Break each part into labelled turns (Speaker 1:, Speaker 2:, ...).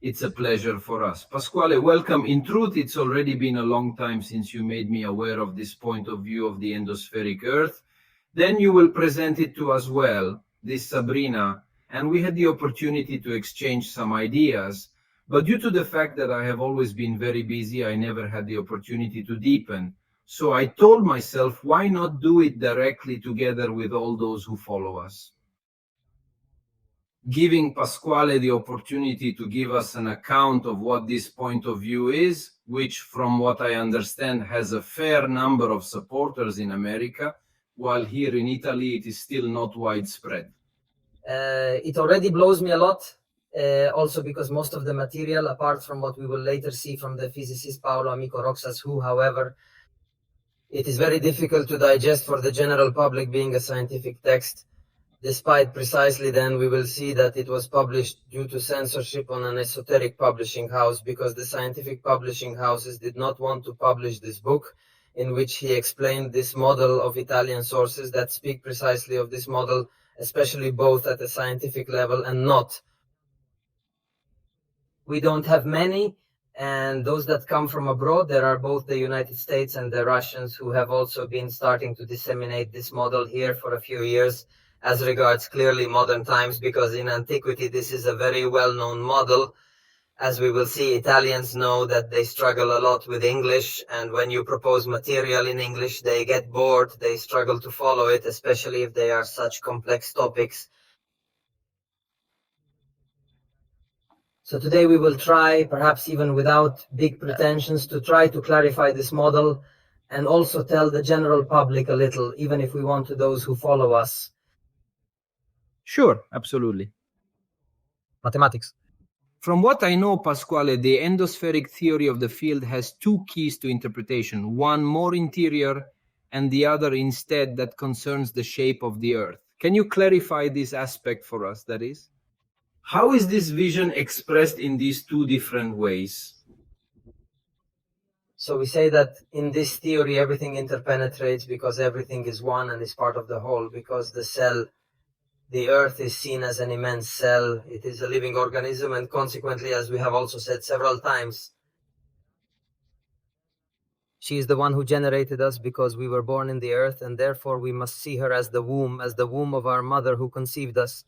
Speaker 1: It's a pleasure for us. Pasquale, welcome. In truth, it's already been a long time since you made me aware of this point of view of the endospheric Earth. Then you will present it to us well, this Sabrina, and we had the opportunity to exchange some ideas. But due to the fact that I have always been very busy, I never had the opportunity to deepen. So I told myself, why not do it directly together with all those who follow us? Giving Pasquale the opportunity to give us an account of what this point of view is, which, from what I understand, has a fair number of supporters in America, while here in Italy it is still not widespread.
Speaker 2: It already blows me a lot, also because most of the material, apart from what we will later see from the physicist Paolo Amico Roxas, who, however, it is very difficult to digest for the general public being a scientific text, despite precisely then we will see that it was published due to censorship on an esoteric publishing house, because the scientific publishing houses did not want to publish this book in which he explained this model of Italian sources that speak precisely of this model, especially both at a scientific level and not. We don't have many, and those that come from abroad, there are both the United States and the Russians who have also been starting to disseminate this model here for a few years as regards clearly modern times, because in antiquity this is a very well-known model. As we will see, Italians know that they struggle a lot with English, and when you propose material in English, they get bored, they struggle to follow it, especially if they are such complex topics. So today we will try, perhaps even without big pretensions, to try to clarify this model and also tell the general public a little, even if we want to those who follow us.
Speaker 1: Sure, absolutely.
Speaker 2: Mathematics.
Speaker 1: From what I know, Pasquale, the endospheric theory of the field has two keys to interpretation, one more interior and the other instead that concerns the shape of the Earth. Can you clarify this aspect for us, that is? How is this vision expressed in these two different ways?
Speaker 2: So we say that in this theory everything interpenetrates because everything is one and is part of the whole, because the cell, the Earth, is seen as an immense cell. It is a living organism, and consequently, as we have also said several times, she is the one who generated us because we were born in the earth, and therefore we must see her as the womb of our mother who conceived us.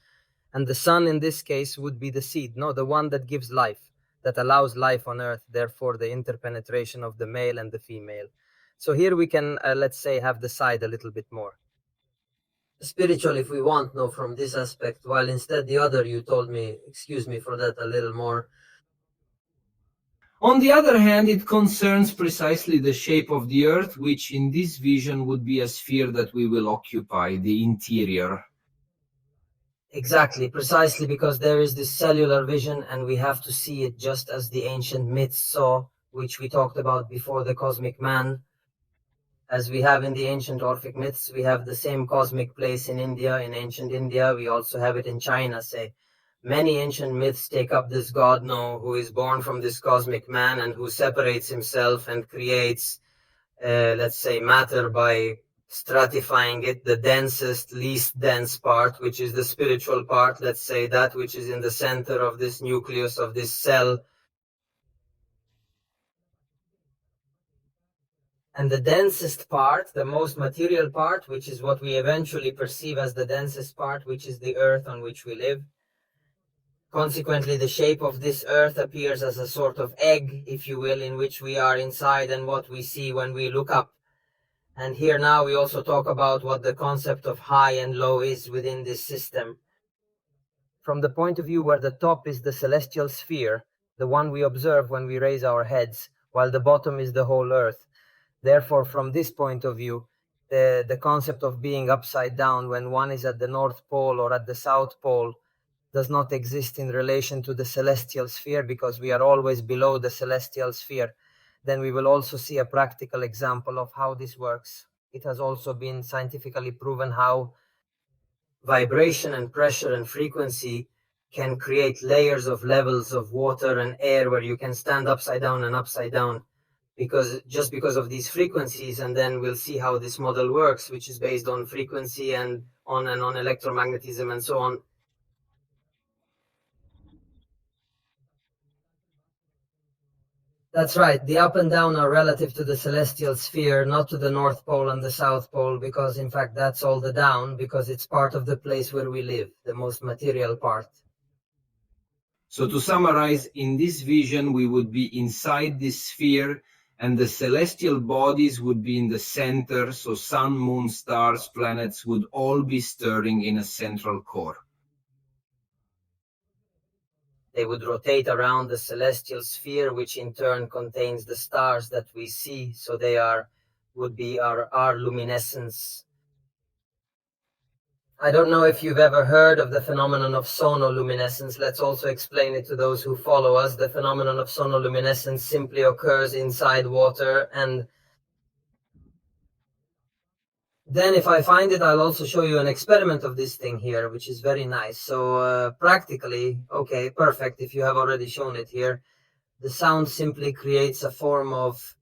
Speaker 2: And the sun in this case would be the seed, no, the one that gives life, that allows life on earth, therefore the interpenetration of the male and the female. So here we can, let's say, have the side a little bit more spiritual, if we want, no, from this aspect, while instead the other, you told me, excuse me for that, a little more.
Speaker 1: On the other hand, it concerns precisely the shape of the Earth, which in this vision would be a sphere that we will occupy, the interior.
Speaker 2: Exactly, precisely because there is this cellular vision, and we have to see it just as the ancient myths saw, which we talked about before, the cosmic man. As we have in the ancient Orphic myths, we have the same cosmic place in India, in ancient India. We also have it in China, say. Many ancient myths take up this god, no, who is born from this cosmic man and who separates himself and creates, let's say, matter by stratifying it, the densest, least dense part, which is the spiritual part, let's say, that which is in the center of this nucleus of this cell. And the densest part, the most material part, which is what we eventually perceive as the densest part, which is the earth on which we live. Consequently, the shape of this earth appears as a sort of egg, if you will, in which we are inside and what we see when we look up. And here now we also talk about what the concept of high and low is within this system. From the point of view where the top is the celestial sphere, the one we observe when we raise our heads, while the bottom is the whole earth. Therefore, from this point of view, the concept of being upside down when one is at the North Pole or at the South Pole does not exist in relation to the celestial sphere, because we are always below the celestial sphere. Then we will also see a practical example of how this works. It has also been scientifically proven how vibration and pressure and frequency can create layers of levels of water and air where you can stand upside down and upside down, because of these frequencies. And then we'll see how this model works, which is based on frequency and on electromagnetism and so on. That's right. The up and down are relative to the celestial sphere, not to the North Pole and the South Pole, because in fact that's all the down, because it's part of the place where we live, the most material part.
Speaker 1: So to summarize, in this vision, we would be inside this sphere and the celestial bodies would be in the center, so sun, moon, stars, planets would all be stirring in a central core.
Speaker 2: They would rotate around the celestial sphere, which in turn contains the stars that we see, so they would be our luminescence. I don't know if you've ever heard of the phenomenon of sonoluminescence. Let's also explain it to those who follow us. The phenomenon of sonoluminescence simply occurs inside water, and then if I find it, I'll also show you an experiment of this thing here, which is very nice. So practically, okay, perfect. If you have already shown it here, the sound simply creates a form of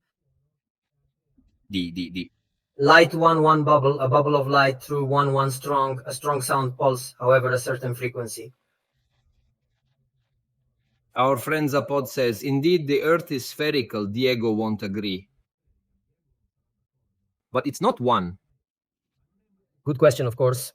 Speaker 2: light one bubble, a bubble of light through a strong sound pulse, however, a certain frequency.
Speaker 1: Our friend Zapod says, indeed, the Earth is spherical. Diego won't agree. But it's not one.
Speaker 2: Good question, of course.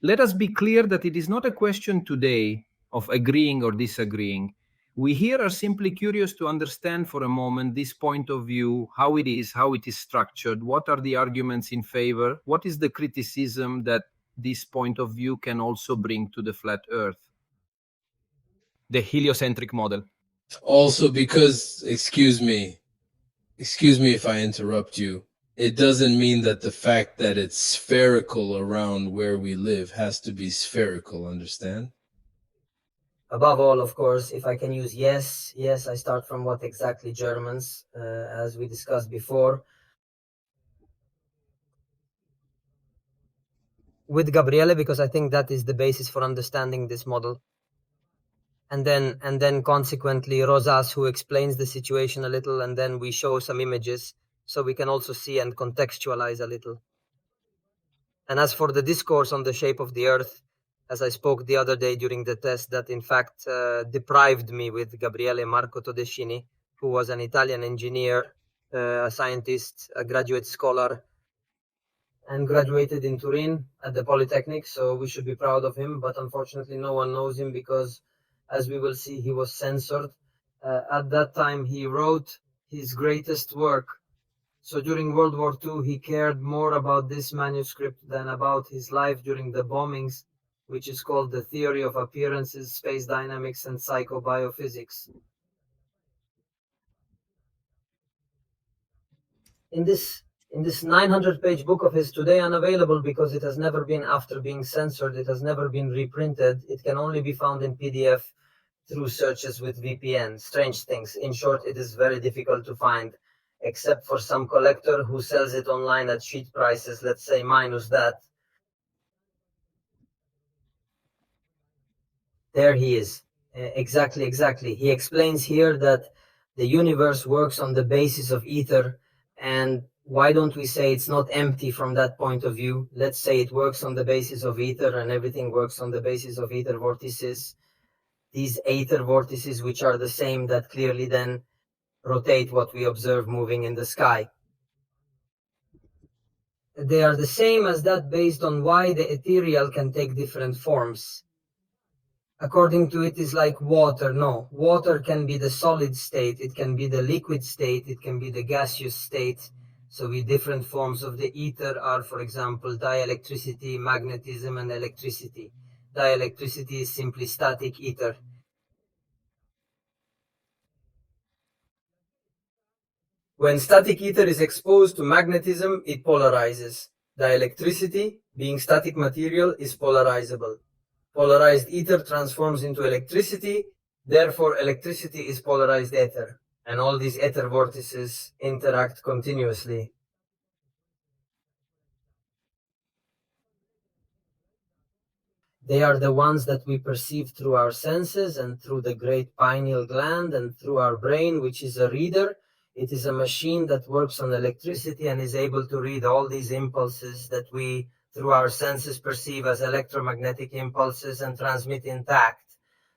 Speaker 1: Let us be clear that it is not a question today of agreeing or disagreeing. We here are simply curious to understand for a moment this point of view, how it is structured, what are the arguments in favor, what is the criticism that this point of view can also bring to the flat Earth. The heliocentric model.
Speaker 3: Also because, excuse me if I interrupt you, it doesn't mean that the fact that it's spherical around where we live has to be spherical, understand?
Speaker 2: Above all, of course, if I can use yes, I start from what exactly Germans, as we discussed before. With Gabriele, because I think that is the basis for understanding this model. And then consequently Rosas, who explains the situation a little, and then we show some images so we can also see and contextualize a little. And as for the discourse on the shape of the Earth, as I spoke the other day during the test, that in fact deprived me with Gabriele Marco Todeschini, who was an Italian engineer, a scientist, a graduate scholar, and graduated in Turin at the Polytechnic, so we should be proud of him, but unfortunately no one knows him because, as we will see, he was censored. At that time he wrote his greatest work. So during World War II he cared more about this manuscript than about his life during the bombings, which is called The Theory of Appearances, Space Dynamics and Psychobiophysics. In this 900-page book of his, today unavailable because it has never been, after being censored, it has never been reprinted. It can only be found in PDF through searches with VPN. Strange things. In short, it is very difficult to find, except for some collector who sells it online at cheap prices, let's say minus that. There he is. Exactly. He explains here that the universe works on the basis of ether, and why don't we say it's not empty from that point of view? Let's say it works on the basis of ether, and everything works on the basis of ether vortices. These ether vortices, which are the same that clearly then rotate what we observe moving in the sky. They are the same as that based on why the ethereal can take different forms. According to it is like water. No, water can be the solid state, it can be the liquid state, it can be the gaseous state. So the different forms of the ether are, for example, dielectricity, magnetism, and electricity. Dielectricity is simply static ether. When static ether is exposed to magnetism, it polarizes. Dielectricity, being static material, is polarizable. Polarized ether transforms into electricity, therefore electricity is polarized ether, and all these ether vortices interact continuously. They are the ones that we perceive through our senses and through the great pineal gland and through our brain, which is a reader. It is a machine that works on electricity and is able to read all these impulses that we, through our senses, perceive as electromagnetic impulses and transmit intact.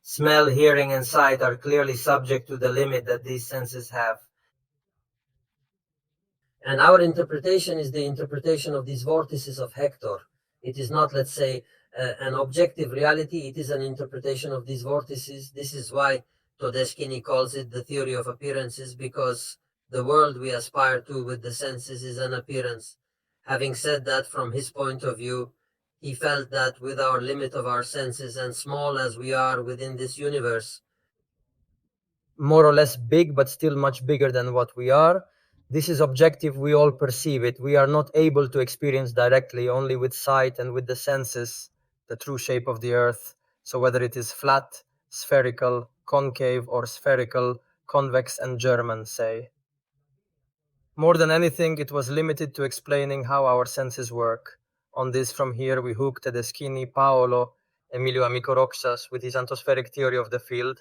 Speaker 2: Smell, hearing, and sight are clearly subject to the limit that these senses have. And our interpretation is the interpretation of these vortices of Hector. It is not, let's say, an objective reality. It is an interpretation of these vortices. This is why Todeschini calls it the theory of appearances, because the world we aspire to with the senses is an appearance. Having said that, from his point of view, he felt that with our limit of our senses, and small as we are within this universe, more or less big, but still much bigger than what we are, this is objective, we all perceive it. We are not able to experience directly, only with sight and with the senses, the true shape of the earth. So whether it is flat, spherical, concave, or spherical, convex, and German, say. More than anything, it was limited to explaining how our senses work. On this, from here, we hooked Tedeschini, Paolo, Emilio Amico Roxas with his endospheric theory of the field.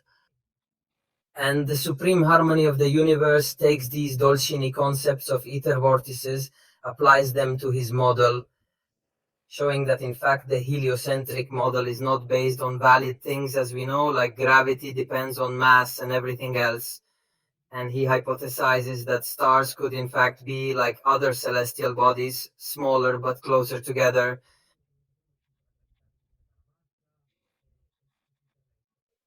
Speaker 2: And the supreme harmony of the universe takes these Dolcini concepts of ether vortices, applies them to his model, showing that in fact the heliocentric model is not based on valid things, as we know, like gravity depends on mass and everything else. And he hypothesizes that stars could in fact be like other celestial bodies, smaller but closer together.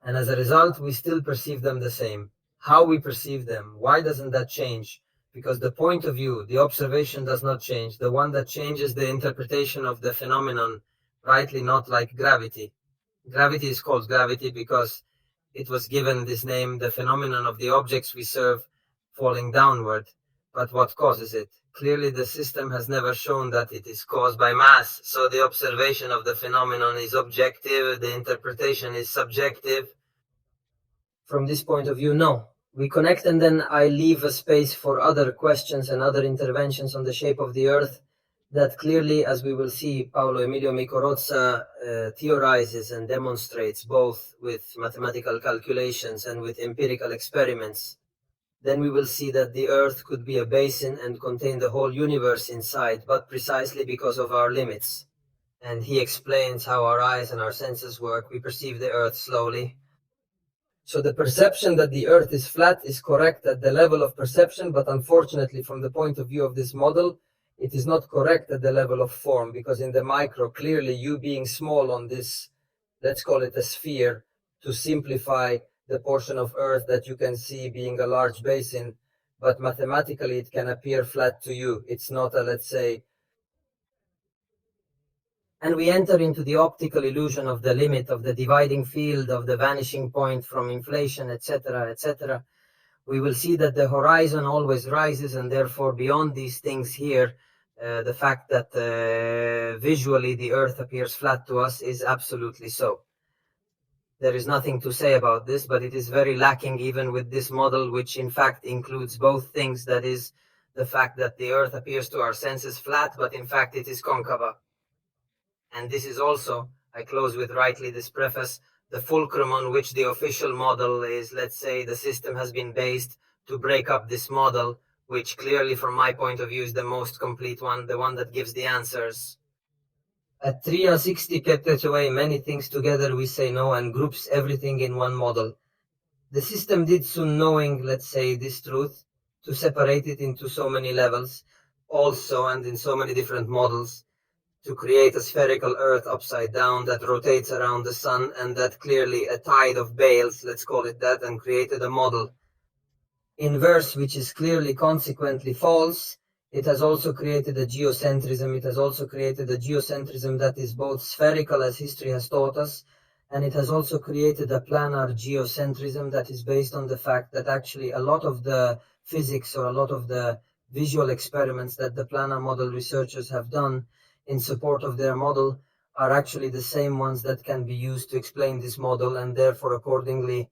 Speaker 2: And as a result, we still perceive them the same. How we perceive them, why doesn't that change? Because the point of view, the observation does not change. The one that changes the interpretation of the phenomenon, rightly not like gravity. Gravity is called gravity because it was given this name, the phenomenon of the objects we serve falling downward. But what causes it? Clearly the system has never shown that it is caused by mass, so the observation of the phenomenon is objective, the interpretation is subjective. From this point of view, no. We connect, and then I leave a space for other questions and other interventions on the shape of the earth that clearly, as we will see, Paolo Emilio Micorozza theorizes and demonstrates both with mathematical calculations and with empirical experiments. Then we will see that the earth could be a basin and contain the whole universe inside, but precisely because of our limits. And he explains how our eyes and our senses work. We perceive the earth slowly. So the perception that the earth is flat is correct at the level of perception, but unfortunately from the point of view of this model, it is not correct at the level of form, because in the micro, clearly you being small on this, let's call it a sphere, to simplify the portion of earth that you can see being a large basin, but mathematically it can appear flat to you. It's not a, let's say, and we enter into the optical illusion of the limit, of the dividing field, of the vanishing point from inflation, etc., etc. We will see that the horizon always rises, and therefore beyond these things here, the fact that visually the earth appears flat to us is absolutely so. There is nothing to say about this, but it is very lacking even with this model, which in fact includes both things. That is, the fact that the earth appears to our senses flat, but in fact it is concave. And this is also, I close with rightly this preface, the fulcrum on which the official model is, let's say, the system has been based to break up this model, which clearly from my point of view is the most complete one, the one that gives the answers. At 360 kept away many things together, we say no, and groups everything in one model. The system did soon knowing, let's say, this truth, to separate it into so many levels, also, and in so many different models, to create a spherical earth upside down that rotates around the sun, and that clearly a tide of bales, let's call it that, and created a model inverse, which is clearly consequently false. It has also created a geocentrism. It has also created a geocentrism that is both spherical, as history has taught us, and it has also created a planar geocentrism that is based on the fact that actually a lot of the physics or a lot of the visual experiments that the planar model researchers have done in support of their model are actually the same ones that can be used to explain this model, and therefore accordingly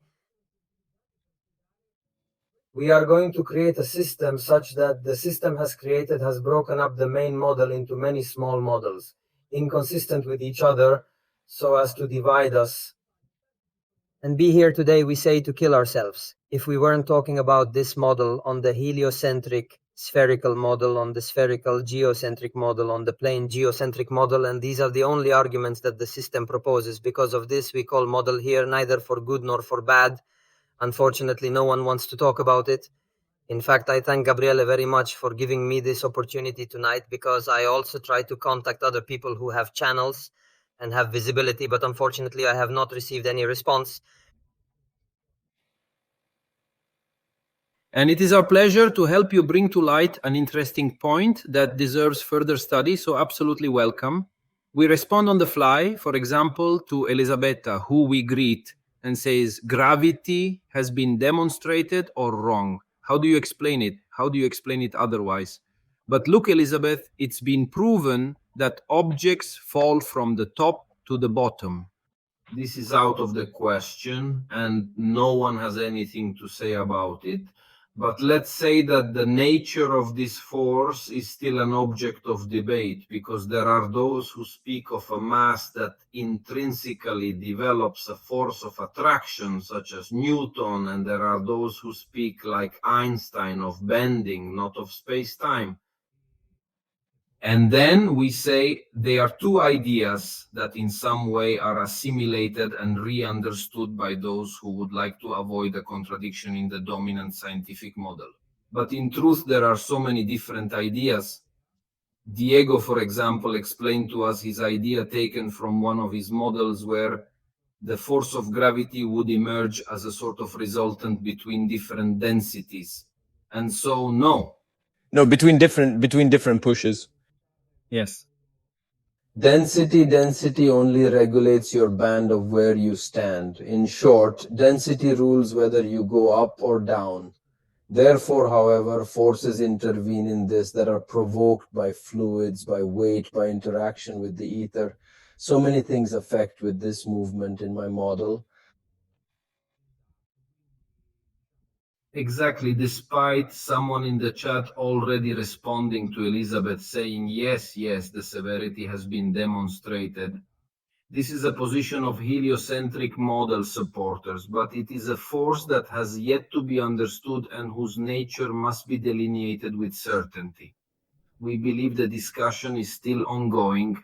Speaker 2: we are going to create a system such that the system has broken up the main model into many small models, inconsistent with each other, so as to divide us. And be here today, we say, to kill ourselves. If we weren't talking about this model on the heliocentric spherical model, on the spherical geocentric model, on the plane geocentric model, and these are the only arguments that the system proposes. Because of this, we call model here neither for good nor for bad. Unfortunately, no one wants to talk about it. In fact, I thank Gabriele very much for giving me this opportunity tonight, because I also try to contact other people who have channels and have visibility, but unfortunately I have not received any response.
Speaker 1: And it is our pleasure to help you bring to light an interesting point that deserves further study, so absolutely welcome. We respond on the fly, for example, to Elisabetta, who we greet and says, gravity has been demonstrated or wrong. How do you explain it? How do you explain it otherwise? But look, Elizabeth, it's been proven that objects fall from the top to the bottom. This is out of the question, and no one has anything to say about it. But let's say that the nature of this force is still an object of debate, because there are those who speak of a mass that intrinsically develops a force of attraction, such as Newton, and there are those who speak, like Einstein, of bending, not of space-time. And then we say they are two ideas that in some way are assimilated and re-understood by those who would like to avoid a contradiction in the dominant scientific model. But in truth, there are so many different ideas. Diego, for example, explained to us his idea taken from one of his models where the force of gravity would emerge as a sort of resultant between different densities. And so, no,
Speaker 4: between different pushes.
Speaker 1: yes.
Speaker 3: Density only regulates your band of where you stand. In short, density rules whether you go up or down. Therefore, however, forces intervene in this that are provoked by fluids, by weight, by interaction with the ether. So many things affect with this movement in my model.
Speaker 1: Exactly, despite someone in the chat already responding to Elizabeth saying, yes, the severity has been demonstrated. This is a position of heliocentric model supporters, but it is a force that has yet to be understood and whose nature must be delineated with certainty. We believe the discussion is still ongoing.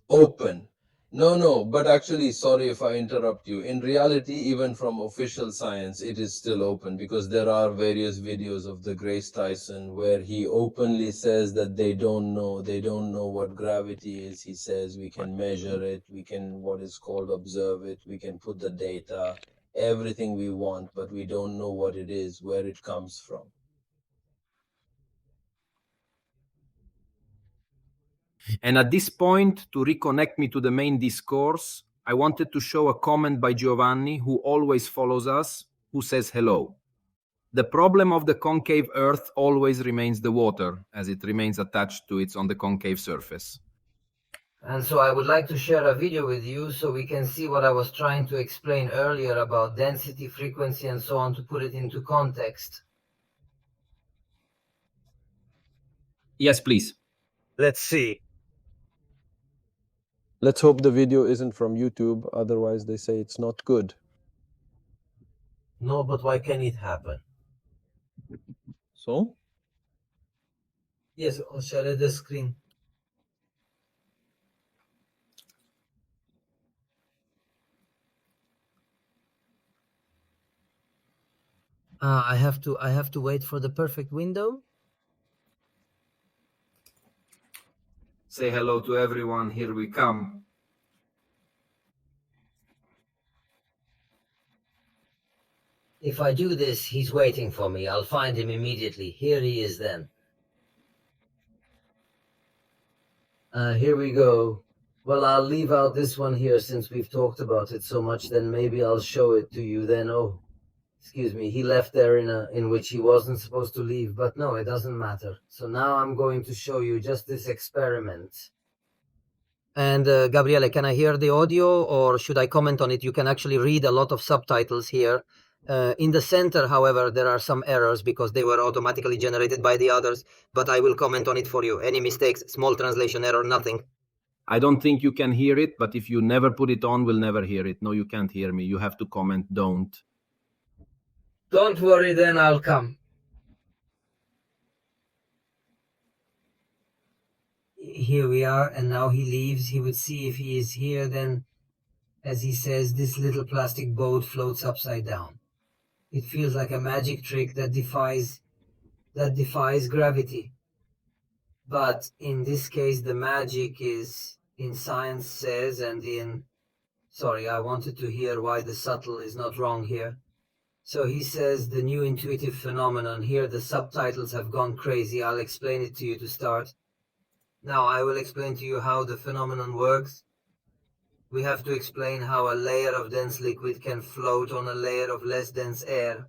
Speaker 3: Open. No, but actually, sorry if I interrupt you. In reality, even from official science, it is still open, because there are various videos of the Grace Tyson where he openly says that they don't know what gravity is. He says we can measure it, we can what is called observe it, we can put the data, everything we want, but we don't know what it is, where it comes from.
Speaker 1: And at this point, to reconnect me to the main discourse, I wanted to show a comment by Giovanni, who always follows us, who says hello. The problem of the concave Earth always remains the water, as it remains attached to it on the concave surface.
Speaker 2: And so I would like to share a video with you so we can see what I was trying to explain earlier about density, frequency, and so on, to put it into context.
Speaker 1: Yes, please.
Speaker 2: Let's see.
Speaker 4: Let's hope the video isn't from YouTube, otherwise they say it's not good.
Speaker 2: No, but why can it happen?
Speaker 4: So?
Speaker 2: Yes, I'll share the screen. I have to wait for the perfect window.
Speaker 1: Say hello to everyone. Here we come.
Speaker 2: If I do this, he's waiting for me. I'll find him immediately. Here he is then. Here we go. Well, I'll leave out this one here since we've talked about it so much, then maybe I'll show it to you then. Oh, excuse me, he left there in which he wasn't supposed to leave, but no, it doesn't matter. So now I'm going to show you just this experiment. And Gabriele, can I hear the audio, or should I comment on it? You can actually read a lot of subtitles here. In the center, however, there are some errors because they were automatically generated by the others, but I will comment on it for you. Any mistakes, small translation error, nothing.
Speaker 1: I don't think you can hear it, but if you never put it on, we'll never hear it. No, you can't hear me. You have to comment, don't.
Speaker 2: Don't worry, then I'll come. Here we are, and now he leaves. He would see if he is here, then, as he says, this little plastic boat floats upside down. It feels like a magic trick that defies that defies gravity. But in this case, the magic is, in science says, and in, sorry, I wanted to hear why the subtle is not wrong here. So he says the new intuitive phenomenon. Here the subtitles have gone crazy. I'll explain it to you to start. Now I will explain to you how the phenomenon works. We have to explain how a layer of dense liquid can float on a layer of less dense air.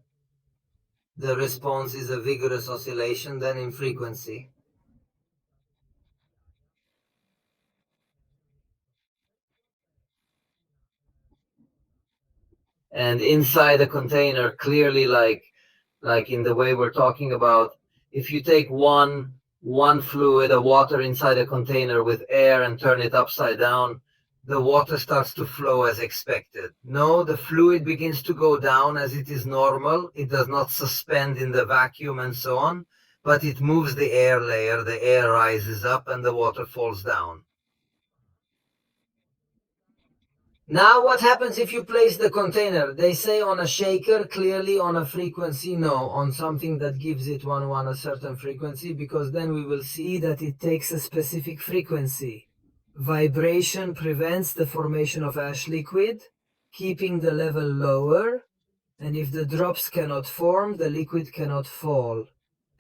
Speaker 2: The response is a vigorous oscillation, then in frequency. And inside a container, clearly like in the way we're talking about, if you take one fluid, a water inside a container with air and turn it upside down, the water starts to flow as expected. No, the fluid begins to go down as it is normal. It does not suspend in the vacuum and so on, but it moves the air layer. The air rises up and the water falls down. Now what happens if you place the container? They say on a shaker, clearly on a frequency, no, on something that gives it a certain frequency, because then we will see that it takes a specific frequency. Vibration prevents the formation of ash liquid, keeping the level lower, and if the drops cannot form, the liquid cannot fall.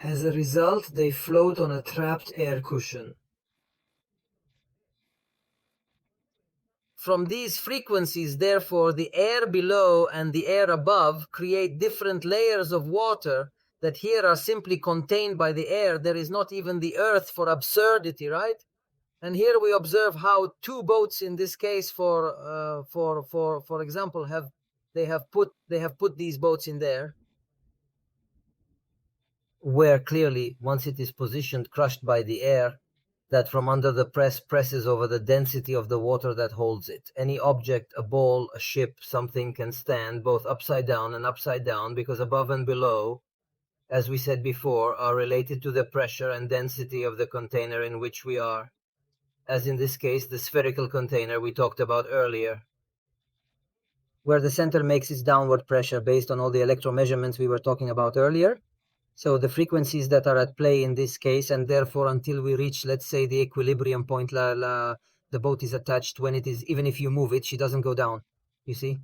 Speaker 2: As a result, they float on a trapped air cushion. From these frequencies, therefore, the air below and the air above create different layers of water that here are simply contained by the air. There is not even the earth for absurdity, right? And here we observe how two boats, in this case, for example, they have put these boats in there, where clearly, once it is positioned, crushed by the air, that from under the press presses over the density of the water that holds it. Any object, a ball, a ship, something can stand both upside down and upside down, because above and below, as we said before, are related to the pressure and density of the container in which we are, as in this case the spherical container we talked about earlier, where the center makes its downward pressure based on all the electromeasurements we were talking about earlier. So the frequencies that are at play in this case, and therefore until we reach, let's say, the equilibrium point, the boat is attached. When it is, even if you move it, she doesn't go down. You see?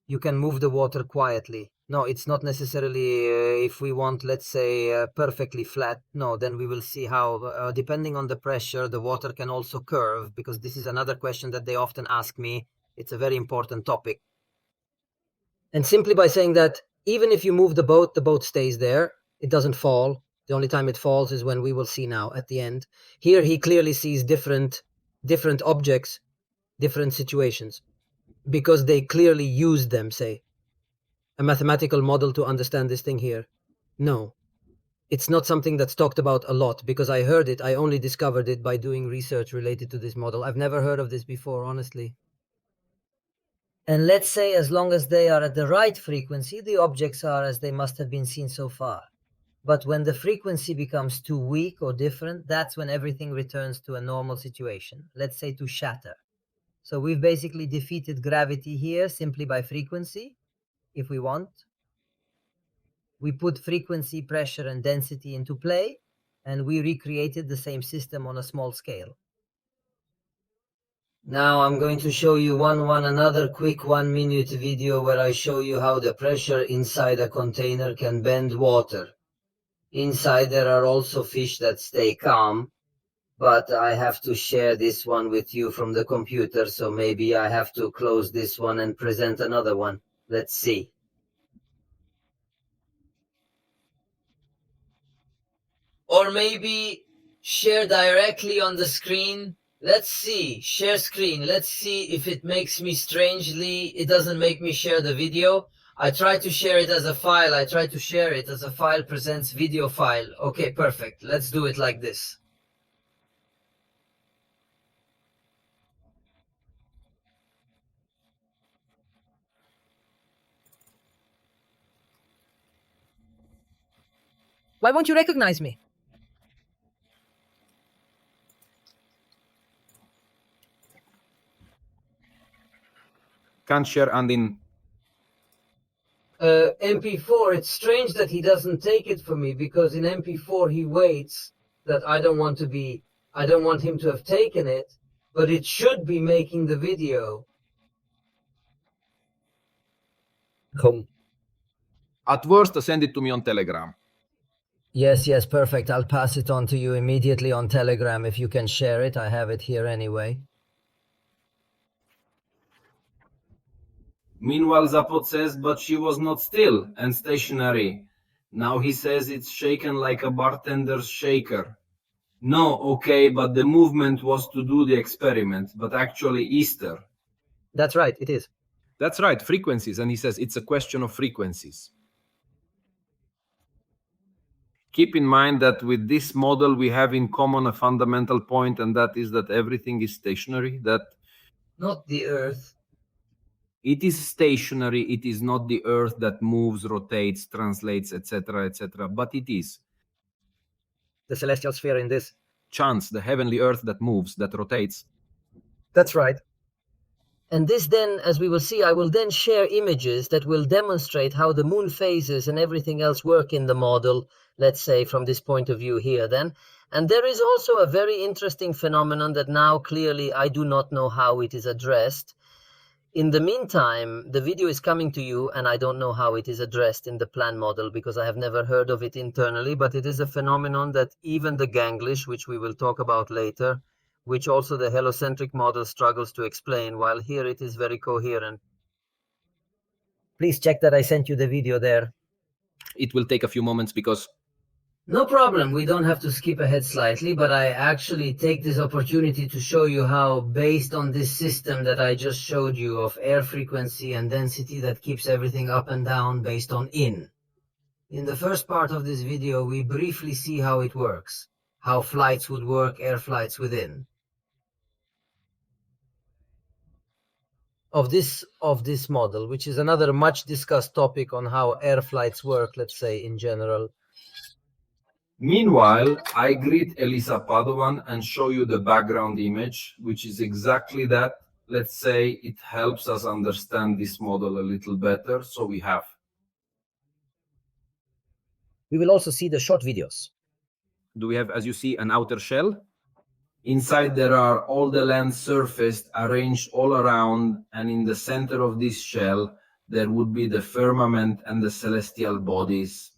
Speaker 2: You can move the water quietly. No, it's not necessarily, if we want, let's say, perfectly flat. No, then we will see how, depending on the pressure, the water can also curve, because this is another question that they often ask me. It's a very important topic. And simply by saying that even if you move the boat stays there. It doesn't fall. The only time it falls is when we will see now at the end. Here he clearly sees different objects, different situations, because they clearly use them, say. A mathematical model to understand this thing here. No. It's not something that's talked about a lot, because I heard it. I only discovered it by doing research related to this model. I've never heard of this before, honestly. And let's say as long as they are at the right frequency, the objects are as they must have been seen so far. But when the frequency becomes too weak or different, that's when everything returns to a normal situation, let's say to shatter. So we've basically defeated gravity here simply by frequency, if we want. We put frequency, pressure, and density into play, and we recreated the same system on a small scale. Now I'm going to show you another quick 1-minute video where I show you how the pressure inside a container can bend water. Inside there are also fish that stay calm, but I have to share this one with you from the computer, so maybe I have to close this one and present another one. Let's see. Or maybe share directly on the screen. Let's see, share screen. Let's see if it makes me strangely, it doesn't make me share the video. I try to share it as a file. I try to share it as a file presents video file. Okay, perfect. Let's do it like this. Why won't you recognize me?
Speaker 5: Can't share and in
Speaker 2: MP4, it's strange that he doesn't take it for me, because in MP4 he waits that I don't want him to have taken it, but it should be making the video. Come.
Speaker 1: At worst, send it to me on Telegram.
Speaker 2: Yes, perfect. I'll pass it on to you immediately on Telegram if you can share it. I have it here anyway.
Speaker 1: Meanwhile, Zapot says, but she was not still and stationary. Now he says it's shaken like a bartender's shaker. No, okay, but the movement was to do the experiment, but actually Easter.
Speaker 2: That's right, it is.
Speaker 1: That's right, frequencies. And he says it's a question of frequencies. Keep in mind that with this model, we have in common a fundamental point, and that is that everything is stationary, that
Speaker 2: Not the Earth.
Speaker 1: it is stationary, it is not the Earth that moves, rotates, translates, etc., etc., but it is.
Speaker 2: The celestial sphere in this.
Speaker 1: Chance, the heavenly Earth that moves, that rotates.
Speaker 2: That's right. And this then, as we will see, I will then share images that will demonstrate how the moon phases and everything else work in the model, let's say from this point of view here then. And there is also a very interesting phenomenon that now clearly I do not know how it is addressed. In the meantime, the video is coming to you, and I don't know how it is addressed in the plan model because I have never heard of it internally, but it is a phenomenon that even the ganglish, which we will talk about later, which also the heliocentric model struggles to explain, while here it is very coherent. Please check that I sent you the video there.
Speaker 1: It will take a few moments because
Speaker 2: No problem, we don't have to skip ahead slightly, but I actually take this opportunity to show you how, based on this system that I just showed you of air frequency and density that keeps everything up and down based on in. In the first part of this video, we briefly see how it works, how flights would work, air flights within. Of this model, which is another much discussed topic on how air flights work, let's say in general.
Speaker 1: Meanwhile, I greet Elisa Padovan and show you the background image, which is exactly that. Let's say it helps us understand this model a little better. So we have.
Speaker 2: We will also see the short videos.
Speaker 1: Do we have, as you see, an outer shell? Inside there are all the land surface arranged all around, and in the center of this shell, there would be the firmament and the celestial bodies.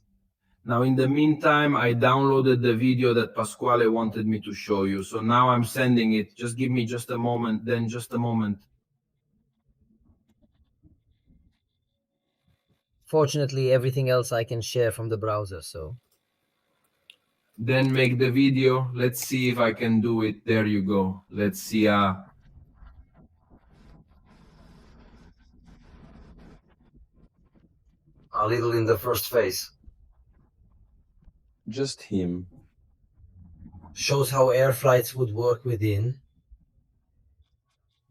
Speaker 1: Now, in the meantime, I downloaded the video that Pasquale wanted me to show you. So now I'm sending it. Just give me just a moment, then just a moment.
Speaker 2: Fortunately, everything else I can share from the browser, so.
Speaker 1: Then make the video. Let's see if I can do it. There you go. Let's see. A little in the first phase.
Speaker 4: Just him.
Speaker 2: Shows how air flights would work within.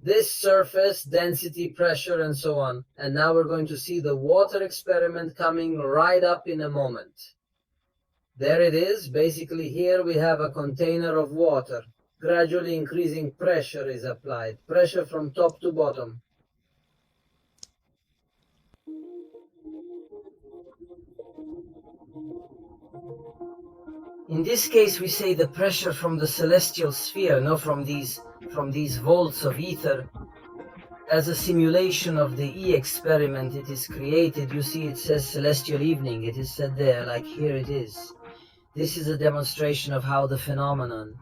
Speaker 2: This surface, density, pressure, and so on. And now we're going to see the water experiment coming right up in a moment. There it is. Basically here we have a container of water. Gradually increasing pressure is applied. Pressure from top to bottom. In this case, we say the pressure from the celestial sphere, no, from these volts of ether. As a simulation of the E experiment, it is created. You see, it says celestial evening. It is said there, like here it is. This is a demonstration of how the phenomenon,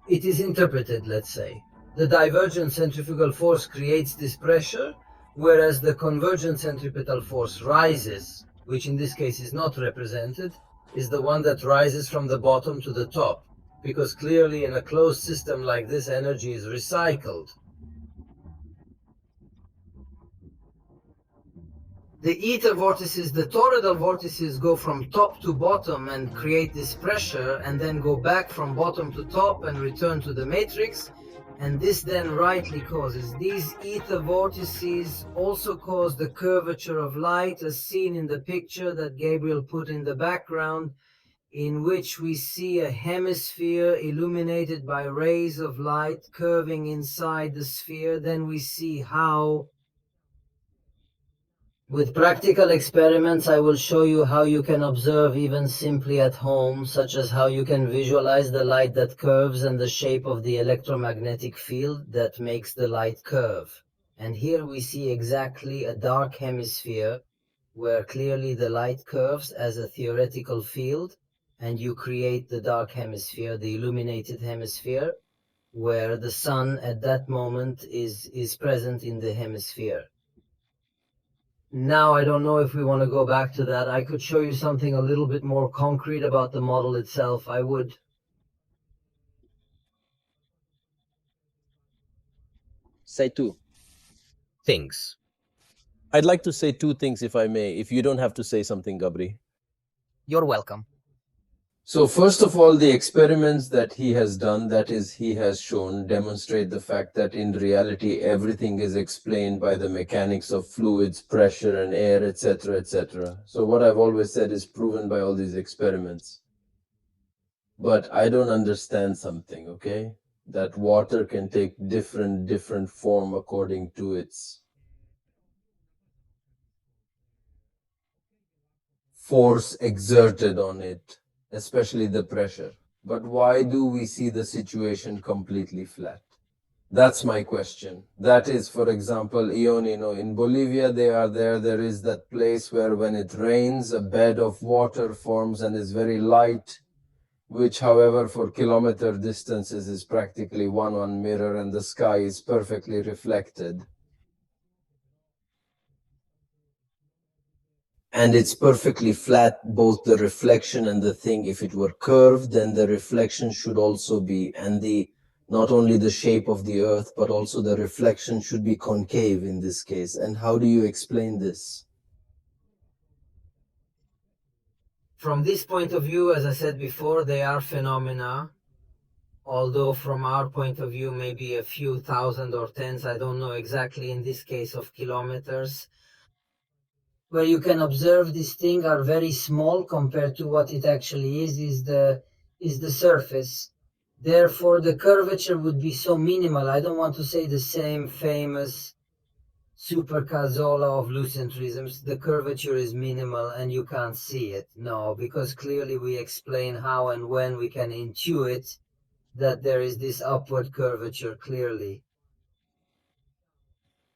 Speaker 2: it is interpreted, let's say. The divergent centrifugal force creates this pressure, whereas the convergent centripetal force rises, which in this case is not represented, is the one that rises from the bottom to the top, because clearly in a closed system like this, energy is recycled. The ether vortices, the toroidal vortices go from top to bottom and create this pressure, and then go back from bottom to top and return to the matrix. And this then rightly causes, these ether vortices also cause the curvature of light as seen in the picture that Gabriel put in the background, in which we see a hemisphere illuminated by rays of light curving inside the sphere. Then we see how With practical experiments, I will show you how you can observe even simply at home, such as how you can visualize the light that curves and the shape of the electromagnetic field that makes the light curve. And here we see exactly a dark hemisphere where clearly the light curves as a theoretical field, and you create the dark hemisphere, the illuminated hemisphere, where the sun at that moment is present in the hemisphere. Now, I don't know if we want to go back to that. I could show you something a little bit more concrete about the model itself. I would.
Speaker 4: Say two.
Speaker 5: Things.
Speaker 4: I'd like to say two things, if I may, if you don't have to say something, Gabri.
Speaker 5: You're welcome.
Speaker 3: So first of all, the experiments that he has done, that is, he has shown, demonstrate the fact that in reality, everything is explained by the mechanics of fluids, pressure and air, etc., etc. So what I've always said is proven by all these experiments. But I don't understand something, okay? That water can take different form according to its force exerted on it, especially the pressure. But why do we see the situation completely flat? That's my question. That is, for example, Ionino, in Bolivia, there is that place where when it rains, a bed of water forms and is very light, which, however, for kilometer distances is practically one mirror, and the sky is perfectly reflected. And it's perfectly flat, both the reflection and the thing. If it were curved, then the reflection should also be, and not only the shape of the earth, but also the reflection should be concave in this case. And how do you explain this?
Speaker 2: From this point of view, as I said before, they are phenomena. Although from our point of view, maybe a few thousand or tens, I don't know exactly in this case of kilometers, where you can observe this thing are very small compared to what it actually is the surface. Therefore, the curvature would be so minimal. I don't want to say the same famous supercazola of lucentrisms. The curvature is minimal and you can't see it. No, because clearly we explain how and when we can intuit that there is this upward curvature clearly.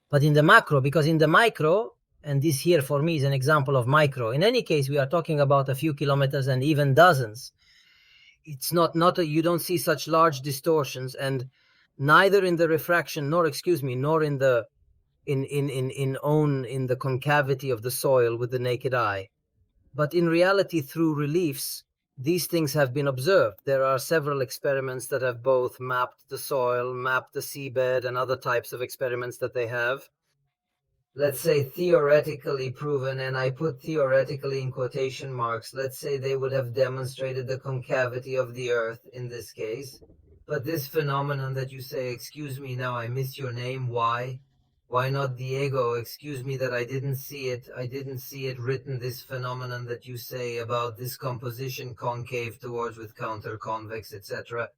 Speaker 2: But in the macro, because in the micro, and this here for me is an example of micro. In any case, we are talking about a few kilometers and even dozens. It's not you don't see such large distortions, and neither in the refraction, nor in the in the concavity of the soil with the naked eye. But in reality, through reliefs, these things have been observed. There are several experiments that have both mapped the soil, mapped the seabed, and other types of experiments that they have, let's say, theoretically proven, and I put theoretically in quotation marks. Let's say they would have demonstrated the concavity of the earth in this case. But this phenomenon that you say, excuse me, now I miss your name, why? Why not Diego? Excuse me that I didn't see it written, this phenomenon that you say about this composition concave towards with counter-convex, etc.,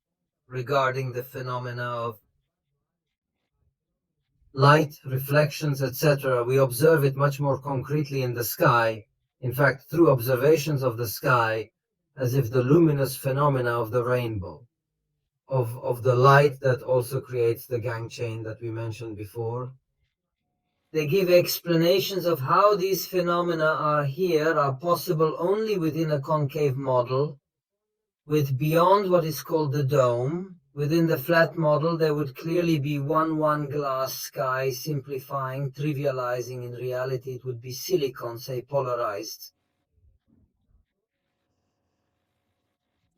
Speaker 2: regarding the phenomena of light, reflections, etc. We observe it much more concretely in the sky, in fact, through observations of the sky, as if the luminous phenomena of the rainbow, of the light that also creates the gang chain that we mentioned before. They give explanations of how these phenomena are possible only within a concave model, with beyond what is called the dome. Within the flat model, there would clearly be one glass sky, simplifying, trivializing. In reality, it would be silicon, say, polarized.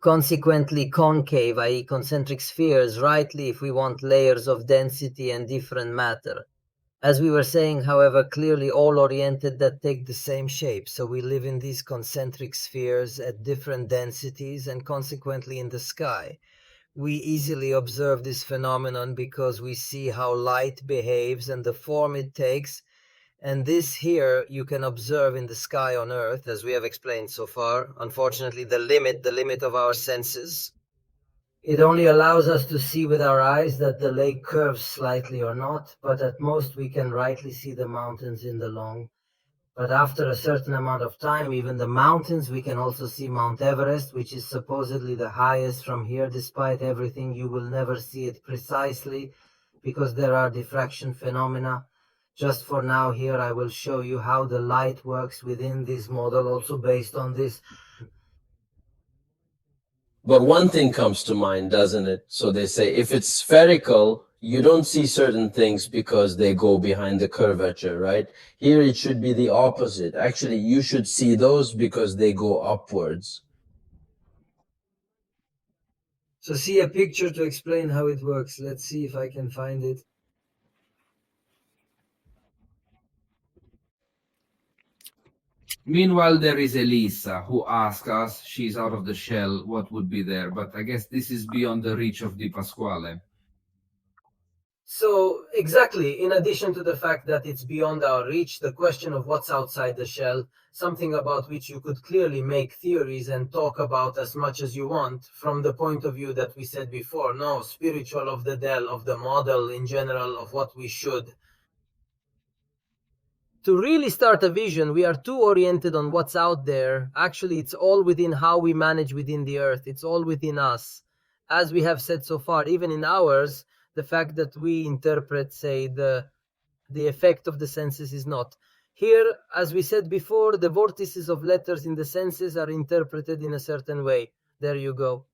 Speaker 2: Consequently, concave, i.e. concentric spheres, rightly, if we want layers of density and different matter. As we were saying, however, clearly all oriented that take the same shape. So we live in these concentric spheres at different densities and consequently in the sky. We easily observe this phenomenon because we see how light behaves and the form it takes. And this here you can observe in the sky on Earth, as we have explained so far. Unfortunately, the limit of our senses. It only allows us to see with our eyes that the lake curves slightly or not, but at most we can rightly see the mountains in the long. But after a certain amount of time, even the mountains, we can also see Mount Everest, which is supposedly the highest from here. Despite everything, you will never see it precisely because there are diffraction phenomena. Just for now here, I will show you how the light works within this model, also based on this.
Speaker 4: But one thing comes to mind, doesn't it? So they say if it's spherical, you don't see certain things because they go behind the curvature, right? Here it should be the opposite. Actually, you should see those because they go upwards.
Speaker 2: So see a picture to explain how it works. Let's see if I can find it.
Speaker 1: Meanwhile, there is Elisa, who asks us, she's out of the shell, what would be there. But I guess this is beyond the reach of Di Pasquale.
Speaker 2: So exactly, in addition to the fact that it's beyond our reach, the question of what's outside the shell, something about which you could clearly make theories and talk about as much as you want, from the point of view that we said before, no, spiritual of the Del, of the model in general, of what we should. To really start a vision, we are too oriented on what's out there. Actually, it's all within how we manage within the earth. It's all within us. As we have said so far, even in ours, the fact that we interpret, say, the effect of the senses is not. Here, as we said before, the vortices of letters in the senses are interpreted in a certain way. There you go.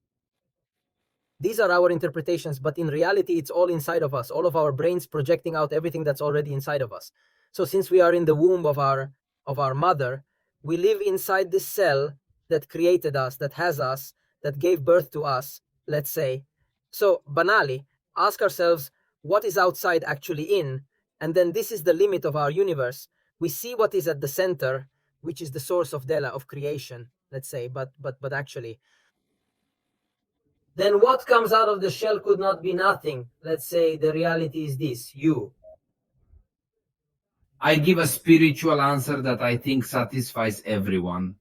Speaker 2: These are our interpretations, but in reality, it's all inside of us, all of our brains projecting out everything that's already inside of us. So since we are in the womb of our mother, we live inside this cell that created us, that has us, that gave birth to us, let's say. So banally, ask ourselves, what is outside actually in? And then this is the limit of our universe. We see what is at the center, which is the source of Dela, of creation, let's say, but actually. Then what comes out of the shell could not be nothing. Let's say the reality is this, you.
Speaker 1: I give a spiritual answer that I think satisfies everyone,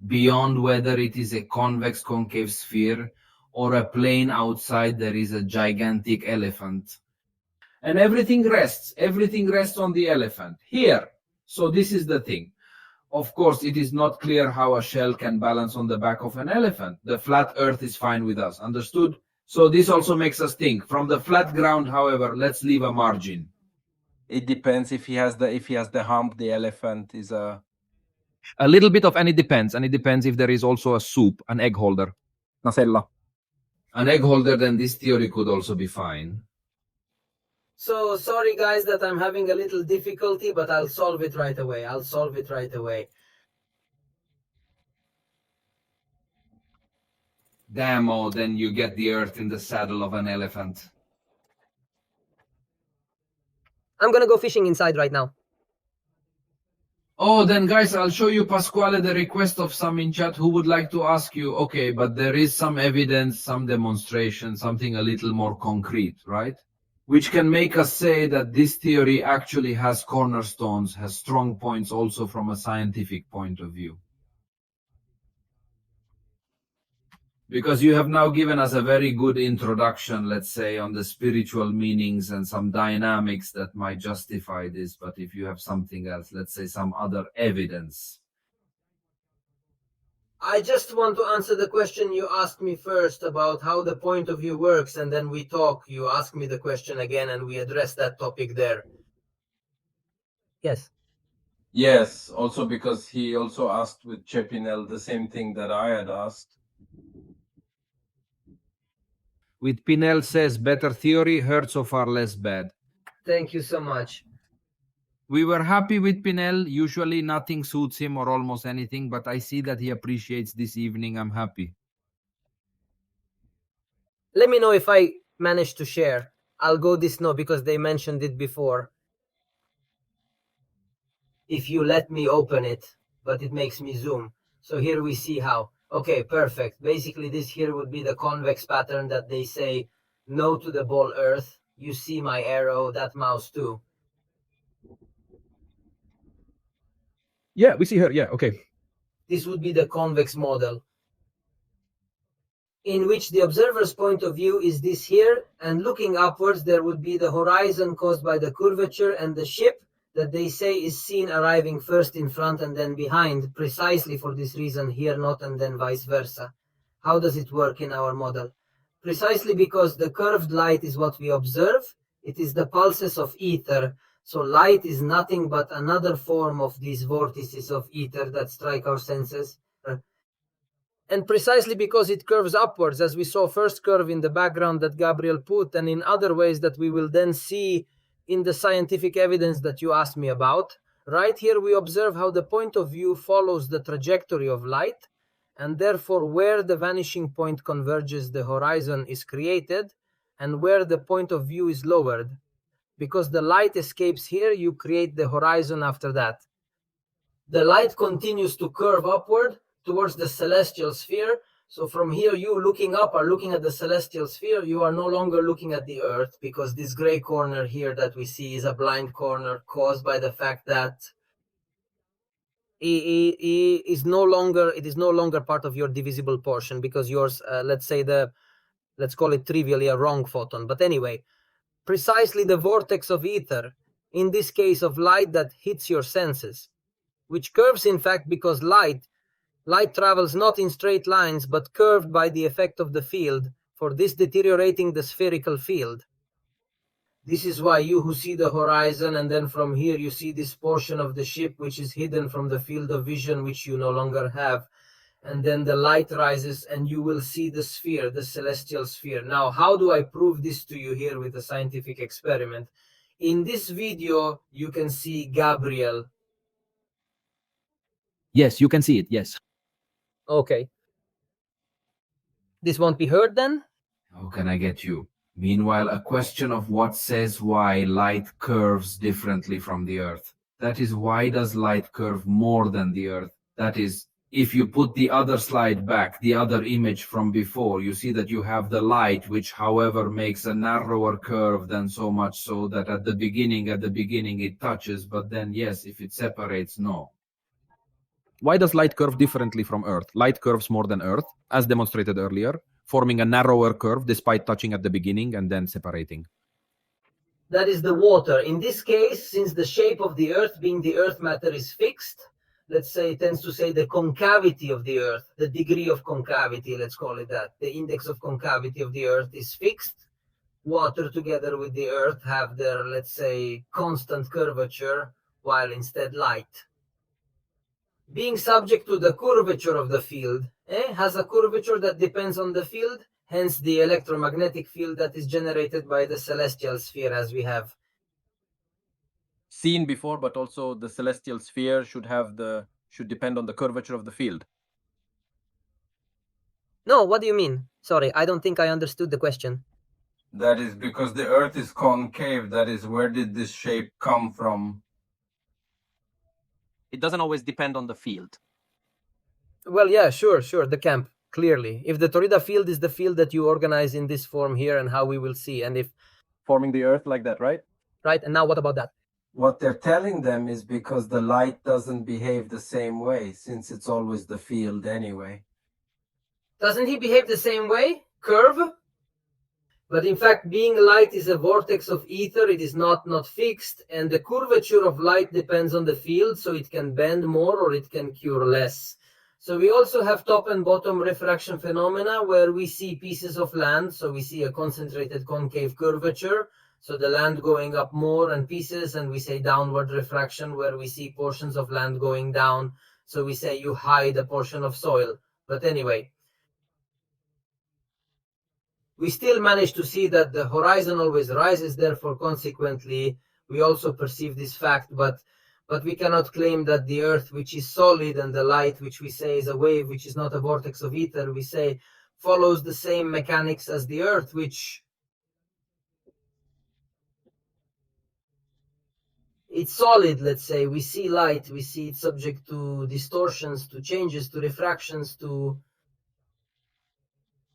Speaker 1: beyond whether it is a convex concave sphere or a plane outside there is a gigantic elephant. And everything rests on the elephant. Here. So this is the thing. Of course, it is not clear how a shell can balance on the back of an elephant. The flat earth is fine with us. Understood? So this also makes us think. From the flat ground, however, let's leave a margin.
Speaker 6: It depends if he has the hump. The elephant is a
Speaker 7: little bit of, and it depends if there is also a soup, an egg holder.
Speaker 6: Nacella.
Speaker 1: An egg holder, then this theory could also be fine.
Speaker 2: So sorry guys that I'm having a little difficulty, but I'll solve it right away.
Speaker 1: Damn, oh, then you get the earth in the saddle of an elephant.
Speaker 2: I'm gonna go fishing inside right now.
Speaker 1: Oh, then guys, I'll show you Pasquale the request of some in chat who would like to ask you, okay, but there is some evidence, some demonstration, something a little more concrete, right? Which can make us say that this theory actually has cornerstones, has strong points also from a scientific point of view. Because you have now given us a very good introduction, let's say, on the spiritual meanings and some dynamics that might justify this. But if you have something else, let's say some other evidence.
Speaker 2: I just want to answer the question you asked me first about how the point of view works, and then we talk. You ask me the question again, and we address that topic there. Yes.
Speaker 3: Yes, also because he also asked with Chepinel the same thing that I had asked.
Speaker 7: With Pinel says better theory, heard so far less bad.
Speaker 2: Thank you so much.
Speaker 7: We were happy with Pinel. Usually nothing suits him or almost anything, but I see that he appreciates this evening. I'm happy.
Speaker 2: Let me know if I managed to share. I'll go this no because they mentioned it before. If you let me open it, but it makes me zoom. So here we see how. Okay, perfect. Basically this here would be the convex pattern that they say no to the ball earth. You see my arrow, that mouse too.
Speaker 7: Yeah, we see her. Yeah, okay.
Speaker 2: This would be the convex model, in which the observer's point of view is this here, and looking upwards there would be the horizon caused by the curvature and the ship that they say is seen arriving first in front and then behind, precisely for this reason, here not and then vice versa. How does it work in our model? Precisely because the curved light is what we observe. It is the pulses of ether. So light is nothing but another form of these vortices of ether that strike our senses. And precisely because it curves upwards, as we saw first curve in the background that Gabriel put, and in other ways that we will then see in the scientific evidence that you asked me about, right here we observe how the point of view follows the trajectory of light, and therefore where the vanishing point converges, the horizon is created, and where the point of view is lowered. Because the light escapes here, you create the horizon after that. The light continues to curve upward towards the celestial sphere. So from here, you looking up are looking at the celestial sphere. You are no longer looking at the Earth, because this gray corner here that we see is a blind corner caused by the fact that it is no longer part of your divisible portion, because yours, let's call it trivially a wrong photon. But anyway, precisely the vortex of ether, in this case of light that hits your senses, which curves in fact because light travels not in straight lines but curved by the effect of the field, for this deteriorating the spherical field. This is why you who see the horizon and then from here you see this portion of the ship which is hidden from the field of vision which you no longer have, and then the light rises and you will see the sphere, the celestial sphere. Now, how do I prove this to you here with a scientific experiment? In this video you can see Gabriel.
Speaker 7: Yes, you can see it. Yes.
Speaker 2: Okay. This won't be heard then?
Speaker 1: How can I get you? Meanwhile, a question of what says why light curves differently from the Earth. That is, why does light curve more than the Earth? That is, if you put the other slide back, the other image from before, you see that you have the light, which however makes a narrower curve than so much so that at the beginning it touches, but then yes, if it separates, no.
Speaker 7: Why does light curve differently from Earth? Light curves more than Earth, as demonstrated earlier, forming a narrower curve despite touching at the beginning and then separating.
Speaker 2: That is the water. In this case, since the shape of the Earth, being the Earth matter, is fixed, let's say it tends to say the concavity of the Earth, the degree of concavity, let's call it that. The index of concavity of the Earth is fixed. Water together with the Earth have their, let's say, constant curvature, while instead light, being subject to the curvature of the field, has a curvature that depends on the field, hence the electromagnetic field that is generated by the celestial sphere, as we have
Speaker 6: seen before, but also the celestial sphere should depend on the curvature of the field.
Speaker 2: No, what do you mean? Sorry, I don't think I understood the question.
Speaker 1: That is because the Earth is concave. That is, where did this shape come from?
Speaker 6: It doesn't always depend on the field.
Speaker 2: Well, yeah, sure, the camp, clearly. If the Torrida field is the field that you organize in this form here and how we will see, and if...
Speaker 6: Forming the Earth like that, right?
Speaker 2: Right, and now what about that?
Speaker 4: What they're telling them is because the light doesn't behave the same way, since it's always the field anyway.
Speaker 2: Doesn't he behave the same way? Curve? But in fact, being light is a vortex of ether, it is not fixed, and the curvature of light depends on the field, so it can bend more or it can cure less. So we also have top and bottom refraction phenomena where we see pieces of land, so we see a concentrated concave curvature, so the land going up more and pieces, and we say downward refraction where we see portions of land going down, so we say you hide a portion of soil. But anyway, we still manage to see that the horizon always rises, therefore consequently we also perceive this fact, but we cannot claim that the Earth, which is solid, and the light, which we say is a wave, which is not a vortex of ether, we say follows the same mechanics as the Earth, which it's solid, let's say. We see light, we see it subject to distortions, to changes, to refractions, to...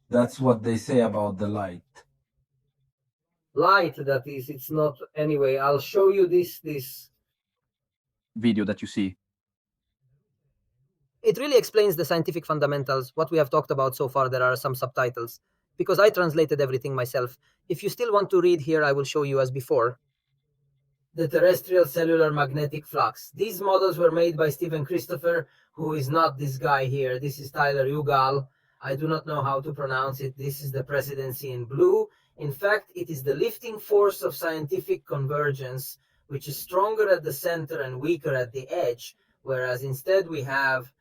Speaker 4: That's what they say about the light.
Speaker 2: Light, that is, it's not... Anyway, I'll show you this
Speaker 6: video that you see.
Speaker 2: It really explains the scientific fundamentals, what we have talked about so far. There are some subtitles, because I translated everything myself. If you still want to read here, I will show you as before. the terrestrial cellular magnetic flux. These models were made by Stephen Christopher, who is not this guy here. This is Tyler Ugal. I do not know how to pronounce it. This is the presidency in blue. In fact, it is the lifting force of scientific convergence, which is stronger at the center and weaker at the edge, whereas instead we have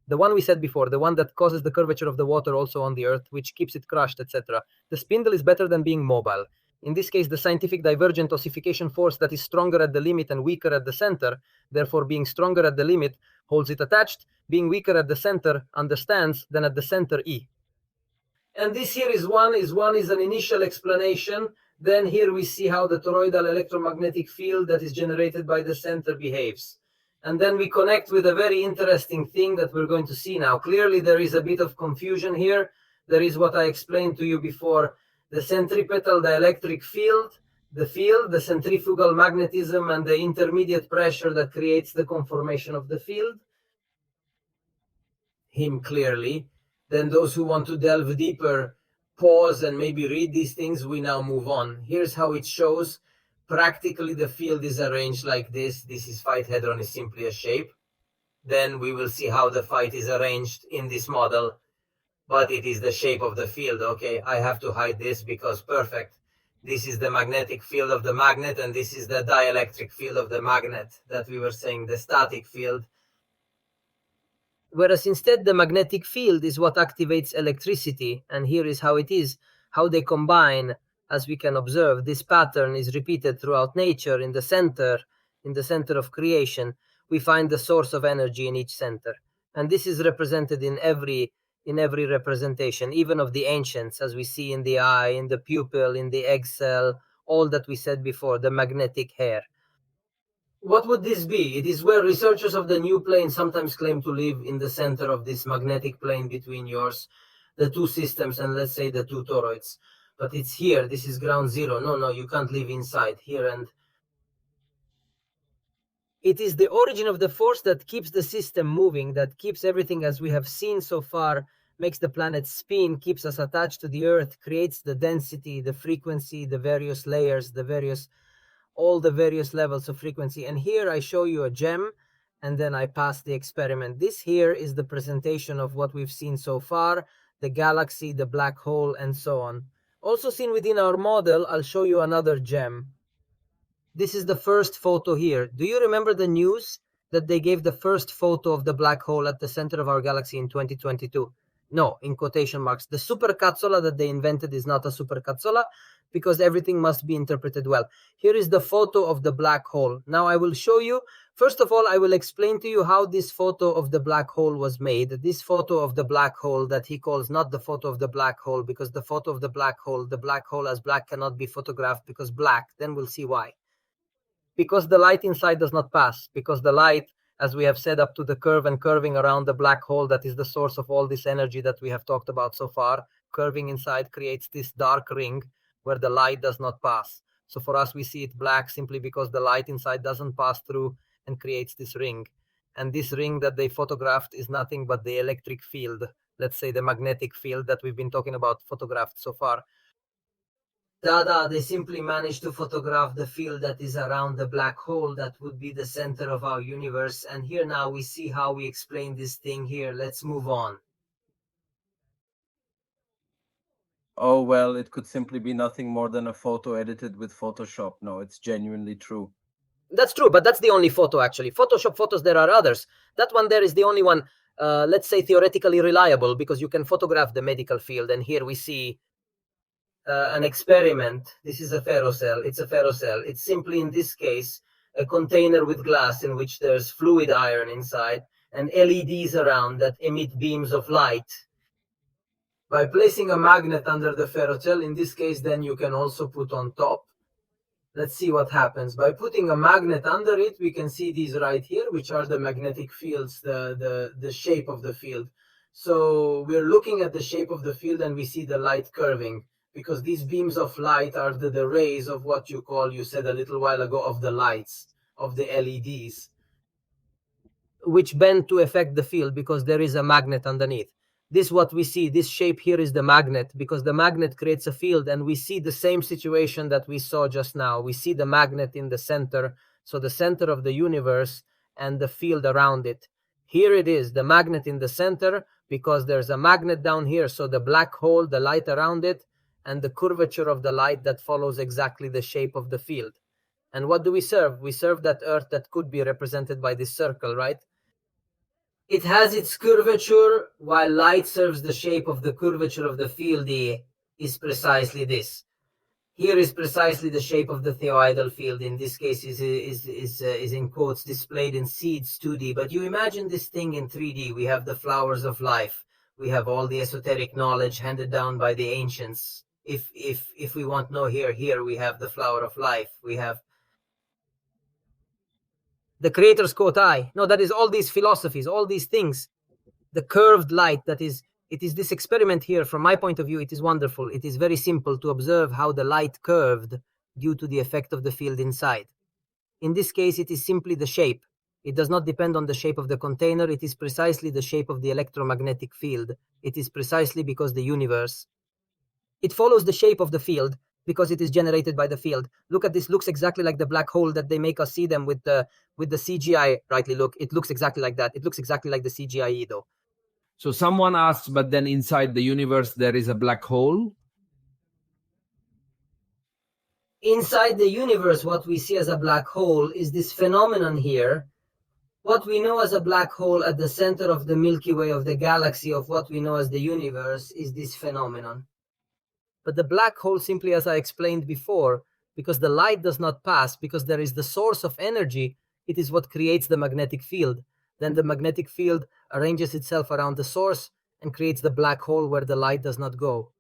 Speaker 2: the one we said before, the one that causes the curvature of the water also on the earth, which keeps it crushed, etc. The spindle is better than being mobile. In this case, the scientific divergent ossification force that is stronger at the limit and weaker at the center, therefore being stronger at the limit, holds it attached, being weaker at the center, understands, then at the center, E. And this here is an initial explanation. Then here we see how the toroidal electromagnetic field that is generated by the center behaves. And then we connect with a very interesting thing that we're going to see now. Clearly, there is a bit of confusion here. There is what I explained to you before, the centripetal dielectric field, the centrifugal magnetism, and the intermediate pressure that creates the conformation of the field. Him clearly. Then those who want to delve deeper, pause and maybe read these things. We now move on. Here's how it shows. Practically, the field is arranged like this. This is phi hadron is simply a shape. Then we will see how the phi is arranged in this model, but it is the shape of the field. Okay, I have to hide this because perfect. This is the magnetic field of the magnet, and this is the dielectric field of the magnet that we were saying, the static field. Whereas instead the magnetic field is what activates electricity, and here is how it is, how they combine. As we can observe, this pattern is repeated throughout nature. In the center of creation, we find the source of energy in each center. And this is represented in every representation, even of the ancients, as we see in the eye, in the pupil, in the egg cell, all that we said before, the magnetic hair. What would this be? It is where researchers of the new plane sometimes claim to live in the center of this magnetic plane between the two systems, and let's say the two toroids. But it's here, this is ground zero. No, you can't live inside here. And it is the origin of the force that keeps the system moving, that keeps everything as we have seen so far, makes the planet spin, keeps us attached to the earth, creates the density, the frequency, the various layers, all the various levels of frequency. And here I show you a gem, and then I pass the experiment. This here is the presentation of what we've seen so far, the galaxy, the black hole, and so on. Also seen within our model, I'll show you another gem. This is the first photo here. Do you remember the news that they gave the first photo of the black hole at the center of our galaxy in 2022? No, in quotation marks. The supercazzola that they invented is not a supercazzola because everything must be interpreted well. Here is the photo of the black hole. Now I will show you. First of all, I will explain to you how this photo of the black hole was made. This photo of the black hole that he calls not the photo of the black hole, because the photo of the black hole as black cannot be photographed because black. Then we'll see why. Because the light inside does not pass. Because the light, as we have said, up to the curve and curving around the black hole, that is the source of all this energy that we have talked about so far, curving inside creates this dark ring where the light does not pass. So for us, we see it black simply because the light inside doesn't pass through and creates this ring. And this ring that they photographed is nothing but the electric field, let's say the magnetic field that we've been talking about photographed so far. They simply managed to photograph the field that is around the black hole that would be the center of our universe. And here now we see how we explain this thing here. Let's move on.
Speaker 6: Oh, well, it could simply be nothing more than a photo edited with Photoshop. No, it's genuinely true.
Speaker 2: That's true, but that's the only photo, actually. Photoshop photos, there are others. That one there is the only one, let's say, theoretically reliable, because you can photograph the medical field. And here we see an experiment. This is a ferrocell. It's a ferrocell. It's simply, in this case, a container with glass in which there's fluid iron inside and LEDs around that emit beams of light. By placing a magnet under the ferrocell, in this case, then you can also put on top. Let's see what happens. By putting a magnet under it, we can see these right here, which are the magnetic fields, the shape of the field. So we're looking at the shape of the field and we see the light curving, because these beams of light are the rays of what you said a little while ago, of the lights, of the LEDs, which bend to affect the field because there is a magnet underneath. This what we see, this shape here is the magnet, because the magnet creates a field, and we see the same situation that we saw just now. We see the magnet in the center, so the center of the universe and the field around it. Here it is, the magnet in the center, because there's a magnet down here, so the black hole, the light around it, and the curvature of the light that follows exactly the shape of the field. And what do we serve? We serve that Earth that could be represented by this circle, right? It has its curvature, while light serves the shape of the curvature of the field is precisely this. Here is precisely the shape of the theoidal field. In this case, is in quotes displayed in seeds 2D. But you imagine this thing in 3D. We have the flowers of life. We have all the esoteric knowledge handed down by the ancients. If we want no here we have the flower of life. We have the creator's quote eye. No, that is all these philosophies, all these things. The curved light, it is this experiment here. From my point of view, it is wonderful. It is very simple to observe how the light curved due to the effect of the field inside. In this case, it is simply the shape. It does not depend on the shape of the container. It is precisely the shape of the electromagnetic field. It is precisely because the universe, it follows the shape of the field because it is generated by the field. Look at this, looks exactly like the black hole that they make us see them with the CGI. Rightly look, it looks exactly like that. It looks exactly like the CGI though.
Speaker 7: So someone asks, but then inside the universe there is a black hole?
Speaker 2: Inside the universe, what we see as a black hole is this phenomenon here. What we know as a black hole at the center of the Milky Way, of the galaxy, of what we know as the universe, is this phenomenon. But the black hole, simply as I explained before, because the light does not pass, because there is the source of energy, it is what creates the magnetic field. Then the magnetic field arranges itself around the source and creates the black hole where the light does not go.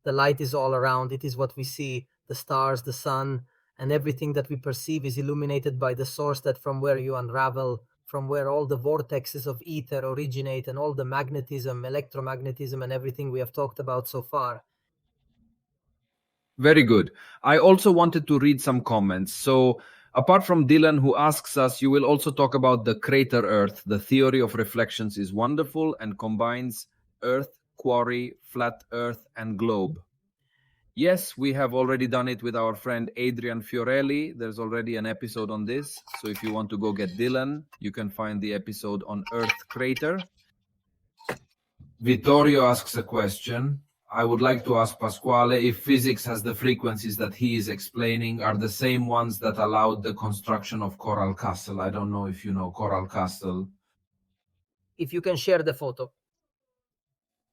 Speaker 2: The light is all around. It is what we see, the stars, the sun, and everything that we perceive is illuminated by the source, that from where you unravel, from where all the vortexes of ether originate, and all the magnetism, electromagnetism, and everything we have talked about so far.
Speaker 7: Very good. I also wanted to read some comments. So apart from Dylan, who asks us, you will also talk about the crater Earth. The theory of reflections is wonderful and combines Earth, quarry, flat Earth, and globe. Yes, we have already done it with our friend Adrian Fiorelli. There's already an episode on this. So if you want to go get Dylan, you can find the episode on Earth crater. Vittorio asks a question. I would like to ask Pasquale if physics has the frequencies that he is explaining are the same ones that allowed the construction of Coral Castle. I don't know if you know Coral Castle.
Speaker 2: If you can share the photo.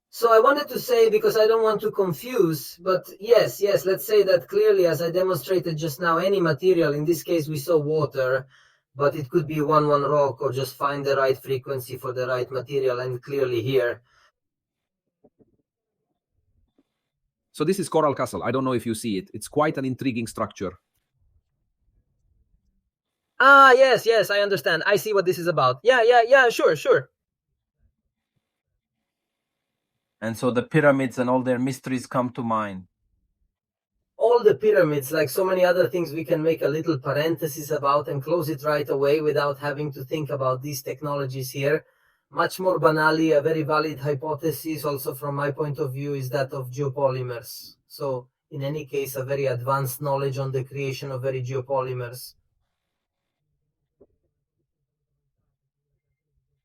Speaker 2: So I wanted to say, because I don't want to confuse, but yes, let's say that clearly, as I demonstrated just now, any material, in this case we saw water, but it could be one rock, or just find the right frequency for the right material, and clearly here.
Speaker 7: So this is Coral Castle. I don't know if you see it. It's quite an intriguing structure.
Speaker 2: Ah, yes, I understand. I see what this is about. Yeah, sure.
Speaker 6: And so the pyramids and all their mysteries come to mind.
Speaker 2: All the pyramids, like so many other things, we can make a little parenthesis about and close it right away without having to think about these technologies here. Much more banally, a very valid hypothesis also from my point of view is that of geopolymers. So in any case, a very advanced knowledge on the creation of very geopolymers.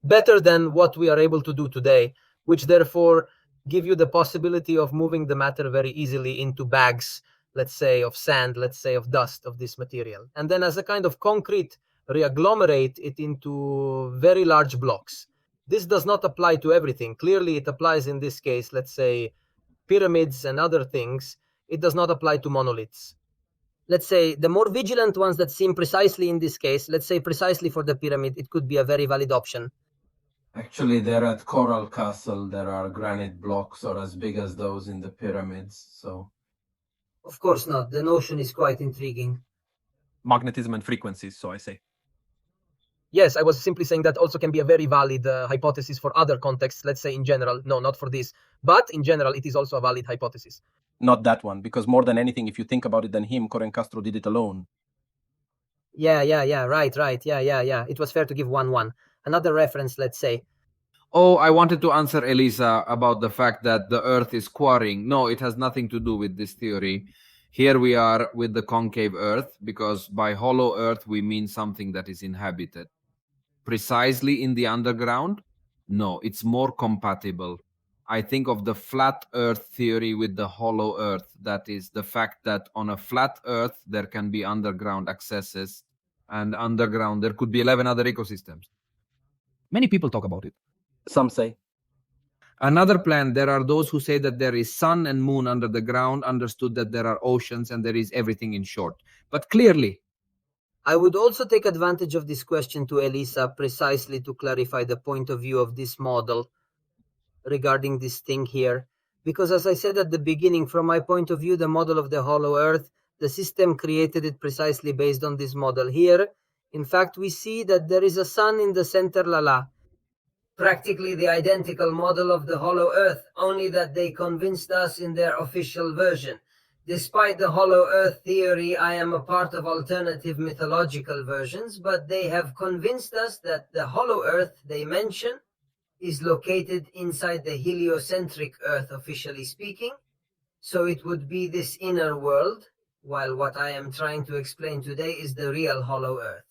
Speaker 2: Better than what we are able to do today, which therefore give you the possibility of moving the matter very easily into bags, let's say of sand, let's say of dust of this material. And then as a kind of concrete, reagglomerate it into very large blocks. This does not apply to everything. Clearly, it applies in this case, let's say, pyramids and other things. It does not apply to monoliths. Let's say the more vigilant ones that seem precisely in this case, let's say precisely for the pyramid, it could be a very valid option.
Speaker 6: Actually, there at Coral Castle, there are granite blocks or as big as those in the pyramids, so...
Speaker 2: Of course not. The notion is quite intriguing.
Speaker 7: Magnetism and frequencies, so I say.
Speaker 2: Yes, I was simply saying that also can be a very valid hypothesis for other contexts, let's say in general. No, not for this. But in general, it is also a valid hypothesis.
Speaker 6: Not that one, because more than anything, if you think about it, than him, Coren Castro did it alone.
Speaker 2: Yeah, right. Yeah. It was fair to give 1-1. Another reference, let's say.
Speaker 7: Oh, I wanted to answer Elisa about the fact that the Earth is quarrying. No, it has nothing to do with this theory. Here we are with the concave Earth, because by hollow Earth we mean something that is inhabited. Precisely in the underground? No, it's more compatible. I think of the flat Earth theory with the hollow Earth. That is the fact that on a flat Earth there can be underground accesses, and underground there could be 11 other ecosystems. Many people talk about it.
Speaker 6: Some say.
Speaker 7: Another plan, there are those who say that there is sun and moon under the ground, understood that there are oceans and there is everything, in short. But clearly,
Speaker 2: I would also take advantage of this question to Elisa precisely to clarify the point of view of this model regarding this thing here. Because as I said at the beginning, from my point of view, the model of the hollow Earth, the system created it precisely based on this model here. In fact, we see that there is a sun in the center, practically the identical model of the hollow Earth, only that they convinced us in their official version. Despite the hollow Earth theory, I am a part of alternative mythological versions, but they have convinced us that the hollow Earth they mention is located inside the heliocentric Earth, officially speaking. So it would be this inner world, while what I am trying to explain today is the real hollow Earth.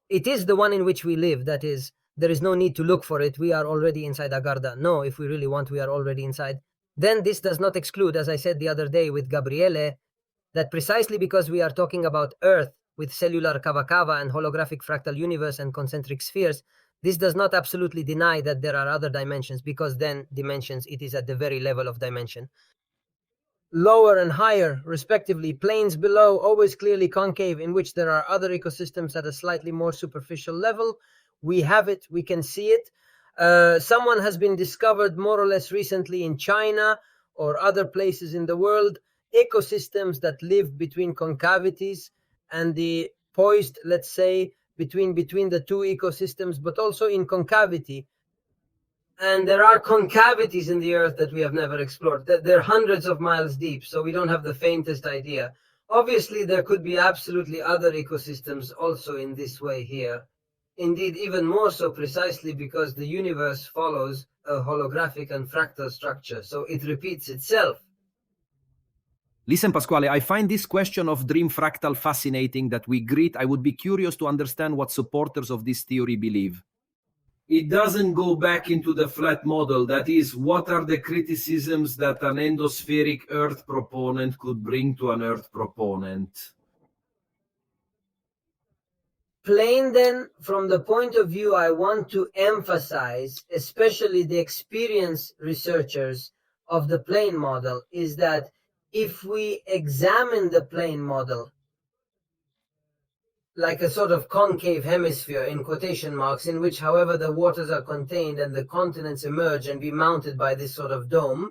Speaker 2: It is the one in which we live, that is, there is no need to look for it. We are already inside Agarda. No, if we really want, we are already inside. Then this does not exclude, as I said the other day with Gabriele, that precisely because we are talking about Earth with cellular kava and holographic fractal universe and concentric spheres, this does not absolutely deny that there are other dimensions, because then dimensions, it is at the very level of dimension. Lower and higher, respectively, planes below, always clearly concave, in which there are other ecosystems at a slightly more superficial level. We have it, we can see it. Someone has been discovered more or less recently in China or other places in the world, ecosystems that live between concavities and the poised, let's say, between the two ecosystems, but also in concavity. And there are concavities in the Earth that we have never explored. They're hundreds of miles deep, so we don't have the faintest idea. Obviously, there could be absolutely other ecosystems also in this way here. Indeed, even more so, precisely because the universe follows a holographic and fractal structure, so it repeats itself.
Speaker 7: Listen, Pasquale, I find this question of dream fractal fascinating that we greet. I would be curious to understand what supporters of this theory believe.
Speaker 1: It doesn't go back into the flat model. That is, what are the criticisms that an endospheric Earth proponent could bring to an Earth proponent?
Speaker 2: Plain then, from the point of view I want to emphasize, especially the experienced researchers of the plane model, is that if we examine the plane model like a sort of concave hemisphere in quotation marks, in which, however, the waters are contained and the continents emerge and be mounted by this sort of dome,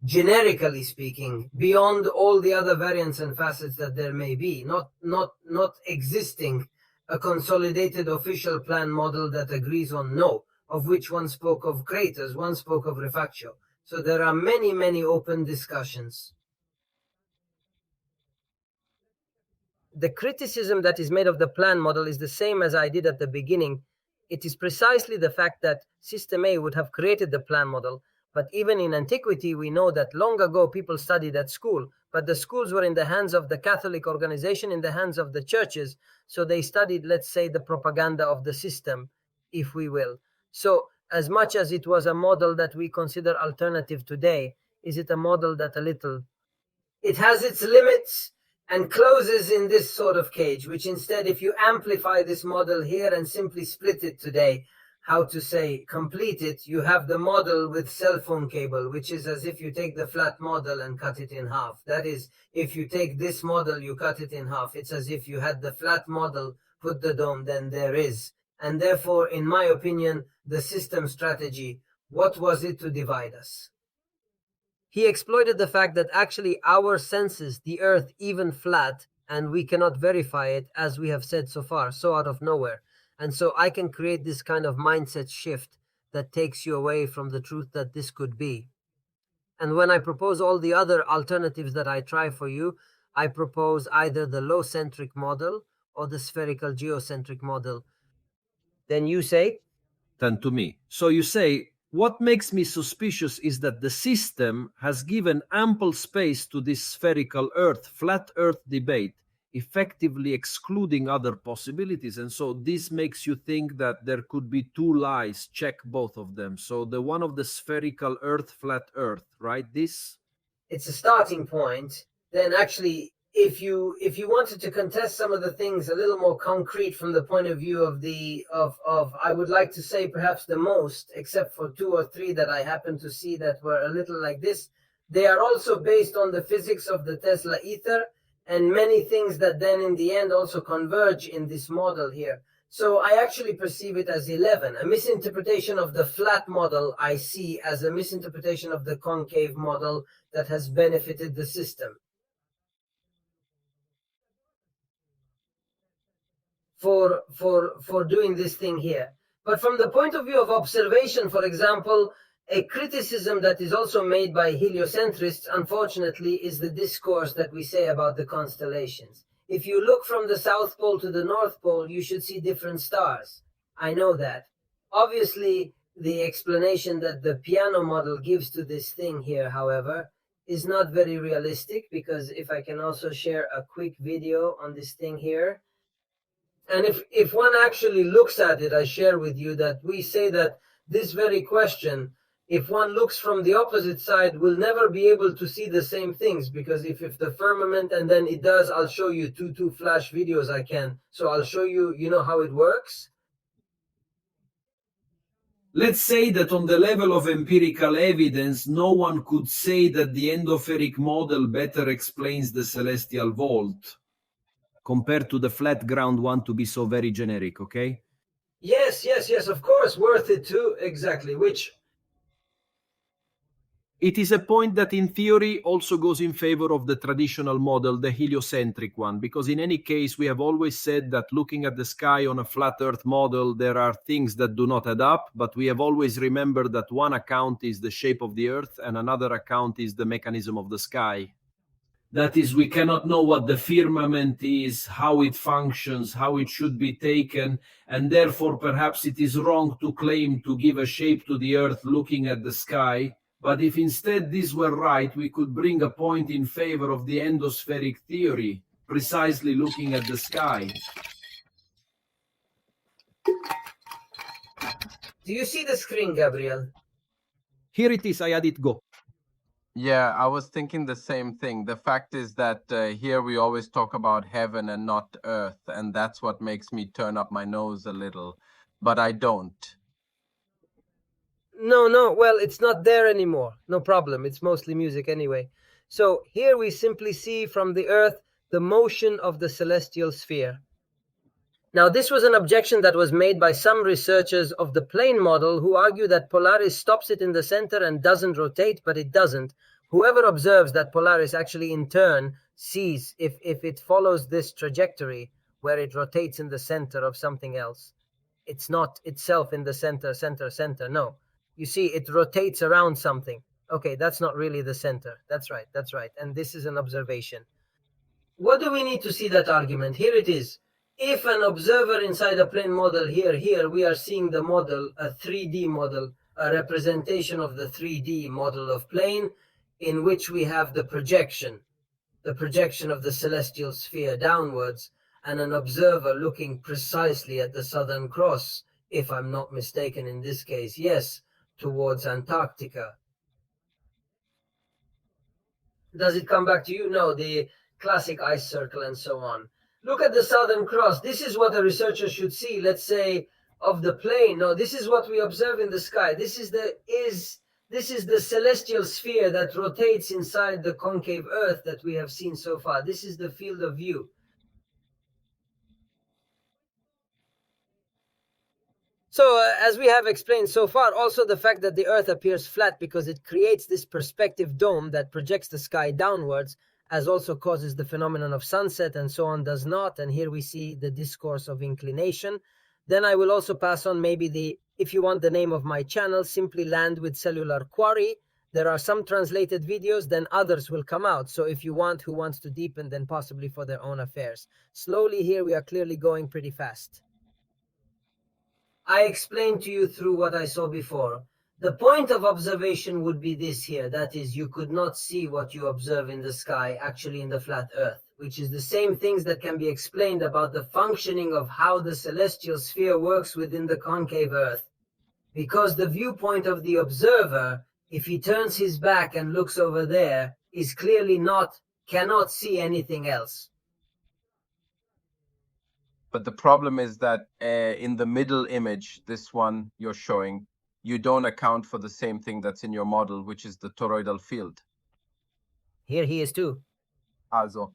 Speaker 2: generically speaking, beyond all the other variants and facets that there may be, not existing a consolidated official plan model that agrees on no, of which one spoke of craters, one spoke of refactio. So there are many, many open discussions. The criticism that is made of the plan model is the same as I did at the beginning. It is precisely the fact that System A would have created the plan model, but even in antiquity, we know that long ago people studied at school, but the schools were in the hands of the Catholic organization, in the hands of the churches, so they studied, let's say, the propaganda of the system, if we will. So as much as it was a model that we consider alternative today, is it a model that it has its limits and closes in this sort of cage, which instead, if you amplify this model here and simply split it today, complete it, you have the model with cell phone cable, which is as if you take the flat model and cut it in half. That is, if you take this model, you cut it in half. It's as if you had the flat model, put the dome, then there is. And therefore, in my opinion, the system strategy, what was it to divide us? He exploited the fact that actually our senses, the Earth, even flat, and we cannot verify it, as we have said so far, so out of nowhere. And so I can create this kind of mindset shift that takes you away from the truth that this could be. And when I propose all the other alternatives that I try for you, I propose either the low-centric model or the spherical geocentric model. Then you say,
Speaker 7: than to me. So you say, what makes me suspicious is that the system has given ample space to this spherical Earth, flat Earth debate, effectively excluding other possibilities. And so this makes you think that there could be two lies. Check both of them. So the one of the spherical Earth, flat Earth, right? This?
Speaker 2: It's a starting point. Then actually, if you wanted to contest some of the things a little more concrete from the point of view of I would like to say perhaps the most, except for 2 or 3 that I happen to see that were a little like this, they are also based on the physics of the Tesla ether and many things that then in the end also converge in this model here. So I actually perceive it as 11. A misinterpretation of the flat model I see as a misinterpretation of the concave model that has benefited the system. For doing this thing here. But from the point of view of observation, for example, a criticism that is also made by heliocentrists, unfortunately, is the discourse that we say about the constellations. If you look from the South Pole to the North Pole, you should see different stars. I know that. Obviously, the explanation that the piano model gives to this thing here, however, is not very realistic, because if I can also share a quick video on this thing here. And if one actually looks at it, I share with you that we say that this very question, if one looks from the opposite side, will never be able to see the same things, because if the firmament, and then it does, I'll show you two flash videos I can. So I'll show you, you know how it works?
Speaker 1: Let's say that on the level of empirical evidence, no one could say that the endospheric model better explains the celestial vault,
Speaker 7: compared to the flat ground one to be so very generic, okay?
Speaker 2: Yes, of course, worth it too, exactly, which...
Speaker 7: It is a point that in theory also goes in favor of the traditional model, the heliocentric one, because in any case, we have always said that looking at the sky on a flat Earth model, there are things that do not add up, but we have always remembered that one account is the shape of the Earth and another account is the mechanism of the sky.
Speaker 1: that is, we cannot know what the firmament is, how it functions, how it should be taken, and therefore perhaps it is wrong to claim to give a shape to the Earth looking at the sky. But if instead this were right, we could bring a point in favor of the endospheric theory, precisely looking at the sky.
Speaker 2: Do you see the screen, Gabriel?
Speaker 7: Here it is, I had it go.
Speaker 6: Yeah, I was thinking the same thing. The fact is that here we always talk about heaven and not earth, and that's what makes me turn up my nose a little. But I don't.
Speaker 2: No, well, it's not there anymore. No problem. It's mostly music anyway. So here we simply see from the Earth the motion of the celestial sphere. Now, this was an objection that was made by some researchers of the plane model who argue that Polaris stops it in the center and doesn't rotate, but it doesn't. Whoever observes that Polaris actually in turn sees if it follows this trajectory where it rotates in the center of something else. It's not itself in the center. No. You see, it rotates around something. Okay, that's not really the center. That's right. And this is an observation. What do we need to see that argument? Here it is. If an observer inside a plane model here, we are seeing the model, a 3D model, a representation of the 3D model of plane, in which we have the projection of the celestial sphere downwards, and an observer looking precisely at the Southern Cross, if I'm not mistaken in this case, yes, towards Antarctica. Does it come back to you? No, the classic ice circle and so on. Look at the Southern Cross. This is what a researcher should see, let's say, of the plane. No, this is what we observe in the sky. This is the celestial sphere that rotates inside the concave Earth that we have seen so far. This is the field of view. So, as we have explained so far, also the fact that the Earth appears flat because it creates this perspective dome that projects the sky downwards, as also causes the phenomenon of sunset and so on, does not. And here we see the discourse of inclination. Then I will also pass on maybe if you want the name of my channel, simply Land with Cellular Quarry. There are some translated videos, then others will come out. So if you want, who wants to deepen, then possibly for their own affairs. Slowly here, we are clearly going pretty fast. I explained to you through what I saw before. The point of observation would be this here. That is, you could not see what you observe in the sky actually in the flat earth, which is the same things that can be explained about the functioning of how the celestial sphere works within the concave earth. Because the viewpoint of the observer, if he turns his back and looks over there, is clearly cannot see anything else.
Speaker 6: But the problem is that in the middle image, this one you're showing, you don't account for the same thing that's in your model, which is the toroidal field.
Speaker 5: Here he is too.
Speaker 6: Also,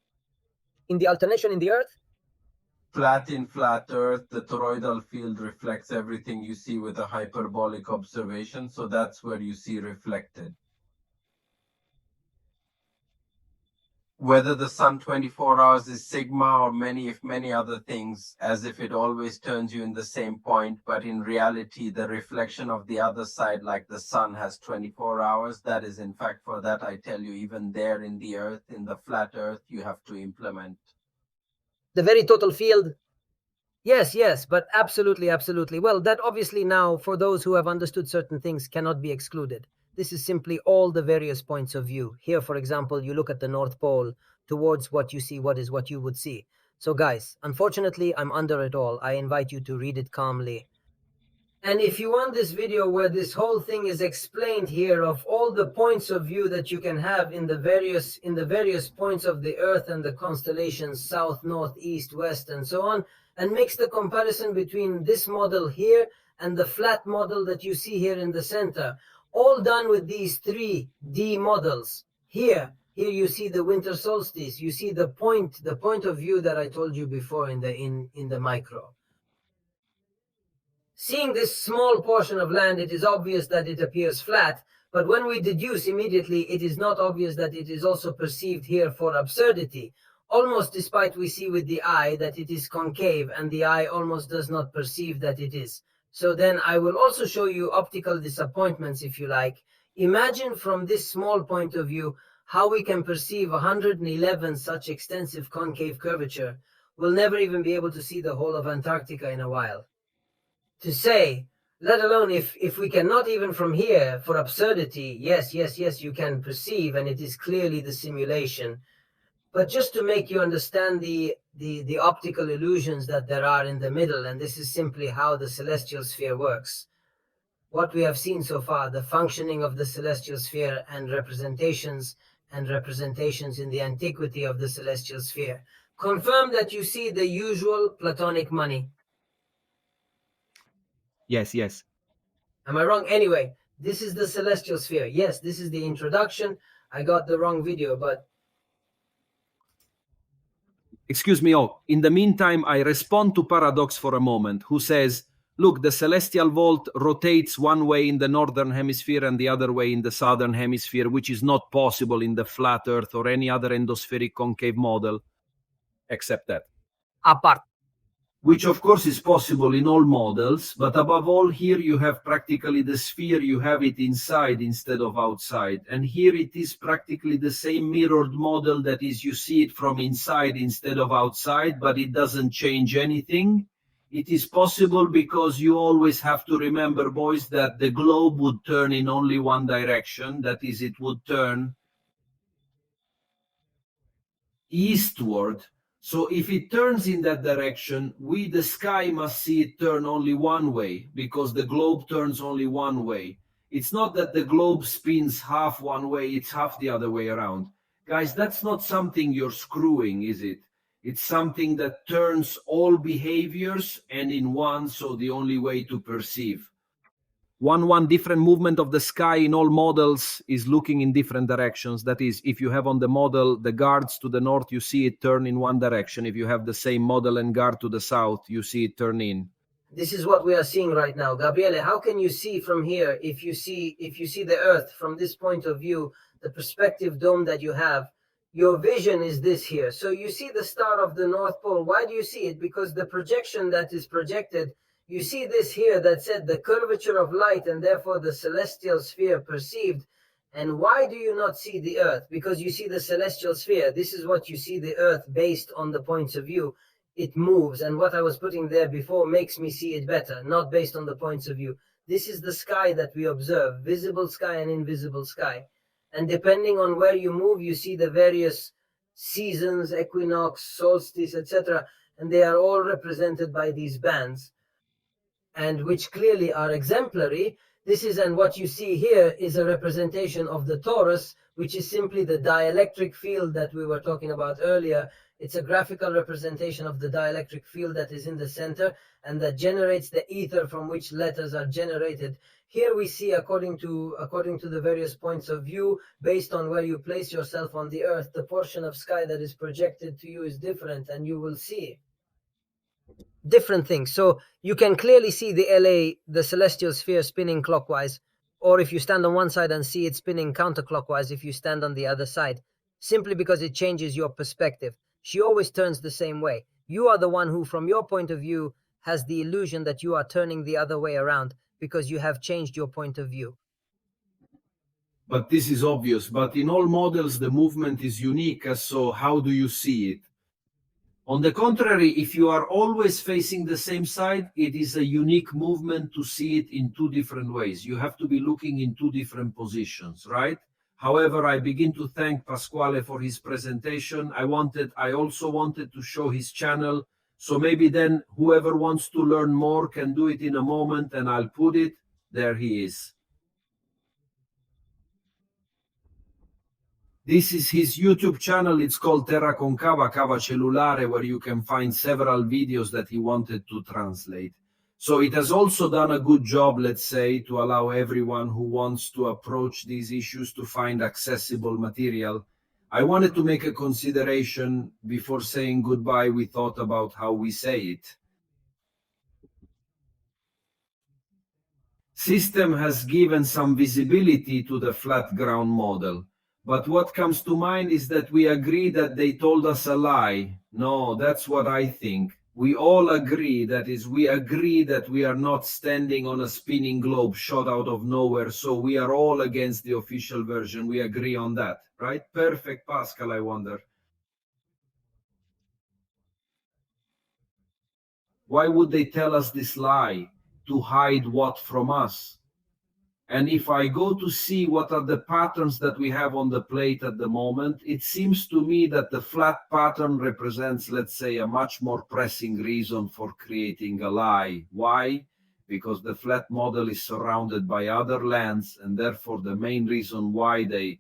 Speaker 5: In the alternation in the Earth,
Speaker 6: flat in flat Earth, the toroidal field reflects everything you see with a hyperbolic observation, so that's where you see reflected. Whether the sun 24 hours is sigma or many other things, as if it always turns you in the same point, but in reality, the reflection of the other side, like the sun has 24 hours, that is in fact, for that I tell you, even there in the earth, in the flat earth, you have to implement.
Speaker 5: the very total field. Yes, but absolutely. Well, that obviously now, for those who have understood certain things, cannot be excluded. This is simply all the various points of view. Here, for example, you look at the North Pole towards what you see, what is what you would see. So guys, unfortunately, I'm under it all. I invite you to read it calmly.
Speaker 2: And if you want this video where this whole thing is explained here of all the points of view that you can have in the various points of the earth and the constellations, south, north, east, west, and so on, and makes the comparison between this model here and the flat model that you see here in the center, all done with these 3D models. Here you see the winter solstice, you see the point of view that I told you before in the micro. Seeing this small portion of land, it is obvious that it appears flat, but when we deduce immediately, it is not obvious that it is also perceived here for absurdity, almost despite we see with the eye that it is concave, and the eye almost does not perceive that it is. So then I will also show you optical disappointments, if you like. Imagine from this small point of view how we can perceive 111 such extensive concave curvature. We'll never even be able to see the whole of Antarctica in a while. To say, let alone if we cannot even from here, for absurdity, yes, you can perceive, and it is clearly the simulation. But just to make you understand the optical illusions that there are in the middle, and this is simply how the celestial sphere works. What we have seen so far, the functioning of the celestial sphere and representations in the antiquity of the celestial sphere, confirm that you see the usual Platonic money.
Speaker 7: Yes.
Speaker 2: Am I wrong? Anyway, this is the celestial sphere. Yes, this is the introduction. I got the wrong video, but...
Speaker 7: Excuse me, in the meantime, I respond to Paradox for a moment, who says, look, the celestial vault rotates one way in the northern hemisphere and the other way in the southern hemisphere, which is not possible in the flat Earth or any other endospheric concave model, except that.
Speaker 5: Apart.
Speaker 1: Which of course is possible in all models, but above all here you have practically the sphere, you have it inside instead of outside. And here it is practically the same mirrored model, that is, you see it from inside instead of outside, but it doesn't change anything. It is possible because you always have to remember, boys, that the globe would turn in only one direction, that is, it would turn eastward. So if it turns in that direction, the sky must see it turn only one way, because the globe turns only one way. It's not that the globe spins half one way, it's half the other way around. Guys, that's not something you're screwing, is it? It's something that turns all behaviors and in one, so the only way to perceive. One different movement of the sky in all models is looking in different directions. That is, if you have on the model the guards to the north, you see it turn in one direction. If you have the same model and guard to the south, you see it turn in.
Speaker 2: This is what we are seeing right now. Gabriele, how can you see from here, if you see the Earth from this point of view, the perspective dome that you have, your vision is this here. So you see the star of the North Pole. Why do you see it? Because the projection that is projected, you see this here that said the curvature of light and therefore the celestial sphere perceived. And why do you not see the Earth? Because you see the celestial sphere. This is what you see the Earth based on the points of view.
Speaker 5: it moves, and what I was putting there before makes me see it better, not based on the points of view. This is the sky that we observe, visible sky and invisible sky. And depending on where you move, you see the various seasons, equinox, solstice, etc. And they are all represented by these bands, and which clearly are exemplary. This is, and what you see here is a representation of the torus, which is simply the dielectric field that we were talking about earlier. It's a graphical representation of the dielectric field that is in the center and that generates the ether from which letters are generated. Here we see, according to the various points of view, based on where you place yourself on the earth, the portion of sky that is projected to you is different, and you will see different things. So you can clearly see the LA, the celestial sphere, spinning clockwise, or if you stand on one side and see it spinning counterclockwise if you stand on the other side, simply because it changes your perspective. She always turns the same way. You are the one who, from your point of view, has the illusion that you are turning the other way around because you have changed your point of view.
Speaker 1: But this is obvious. But in all models, the movement is unique. So how do you see it? On the contrary, if you are always facing the same side, it is a unique movement to see it in two different ways. You have to be looking in two different positions, right? However, I begin to thank Pasquale for his presentation. I also wanted to show his channel. So maybe then whoever wants to learn more can do it in a moment, and I'll put it. There he is. This is his YouTube channel. It's called Terra Concava, Cava Cellulare, where you can find several videos that he wanted to translate. So it has also done a good job, let's say, to allow everyone who wants to approach these issues to find accessible material. I wanted to make a consideration before saying goodbye. We thought about how we say it. System has given some visibility to the flat ground model. But what comes to mind is that we agree that they told us a lie. No, that's what I think. We all agree, that is, we agree that we are not standing on a spinning globe shot out of nowhere, so we are all against the official version. We agree on that, right? Perfect, Pascal, I wonder. Why would they tell us this lie? To hide what from us? And if I go to see what are the patterns that we have on the plate at the moment, it seems to me that the flat pattern represents, let's say, a much more pressing reason for creating a lie. Why? Because the flat model is surrounded by other lands, and therefore the main reason why they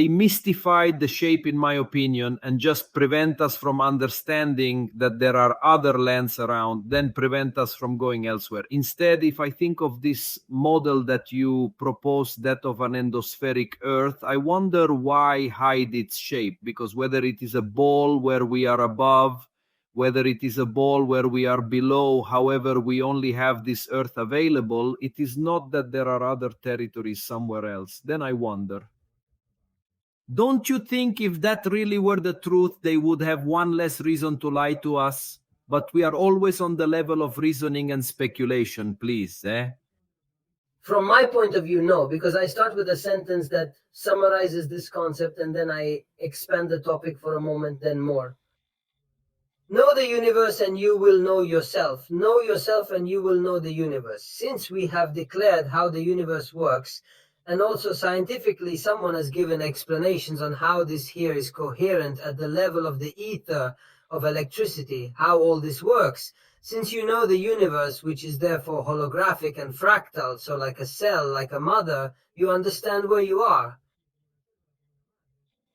Speaker 1: mystified the shape, in my opinion, and just prevent us from understanding that there are other lands around, then prevent us from going elsewhere. Instead, if I think of this model that you propose, that of an endospheric Earth, I wonder why hide its shape, because whether it is a ball where we are above, whether it is a ball where we are below, however, we only have this Earth available, it is not that there are other territories somewhere else. Then I wonder. Don't you think if that really were the truth, they would have one less reason to lie to us? But we are always on the level of reasoning and speculation, please,
Speaker 5: From my point of view, no, because I start with a sentence that summarizes this concept and then I expand the topic for a moment, then more. Know the universe and you will know yourself. Know yourself and you will know the universe. Since we have declared how the universe works, and also scientifically someone has given explanations on how this here is coherent at the level of the ether of electricity, how all this works. Since you know the universe, which is therefore holographic and fractal, so like a cell, like a mother, you understand where you are.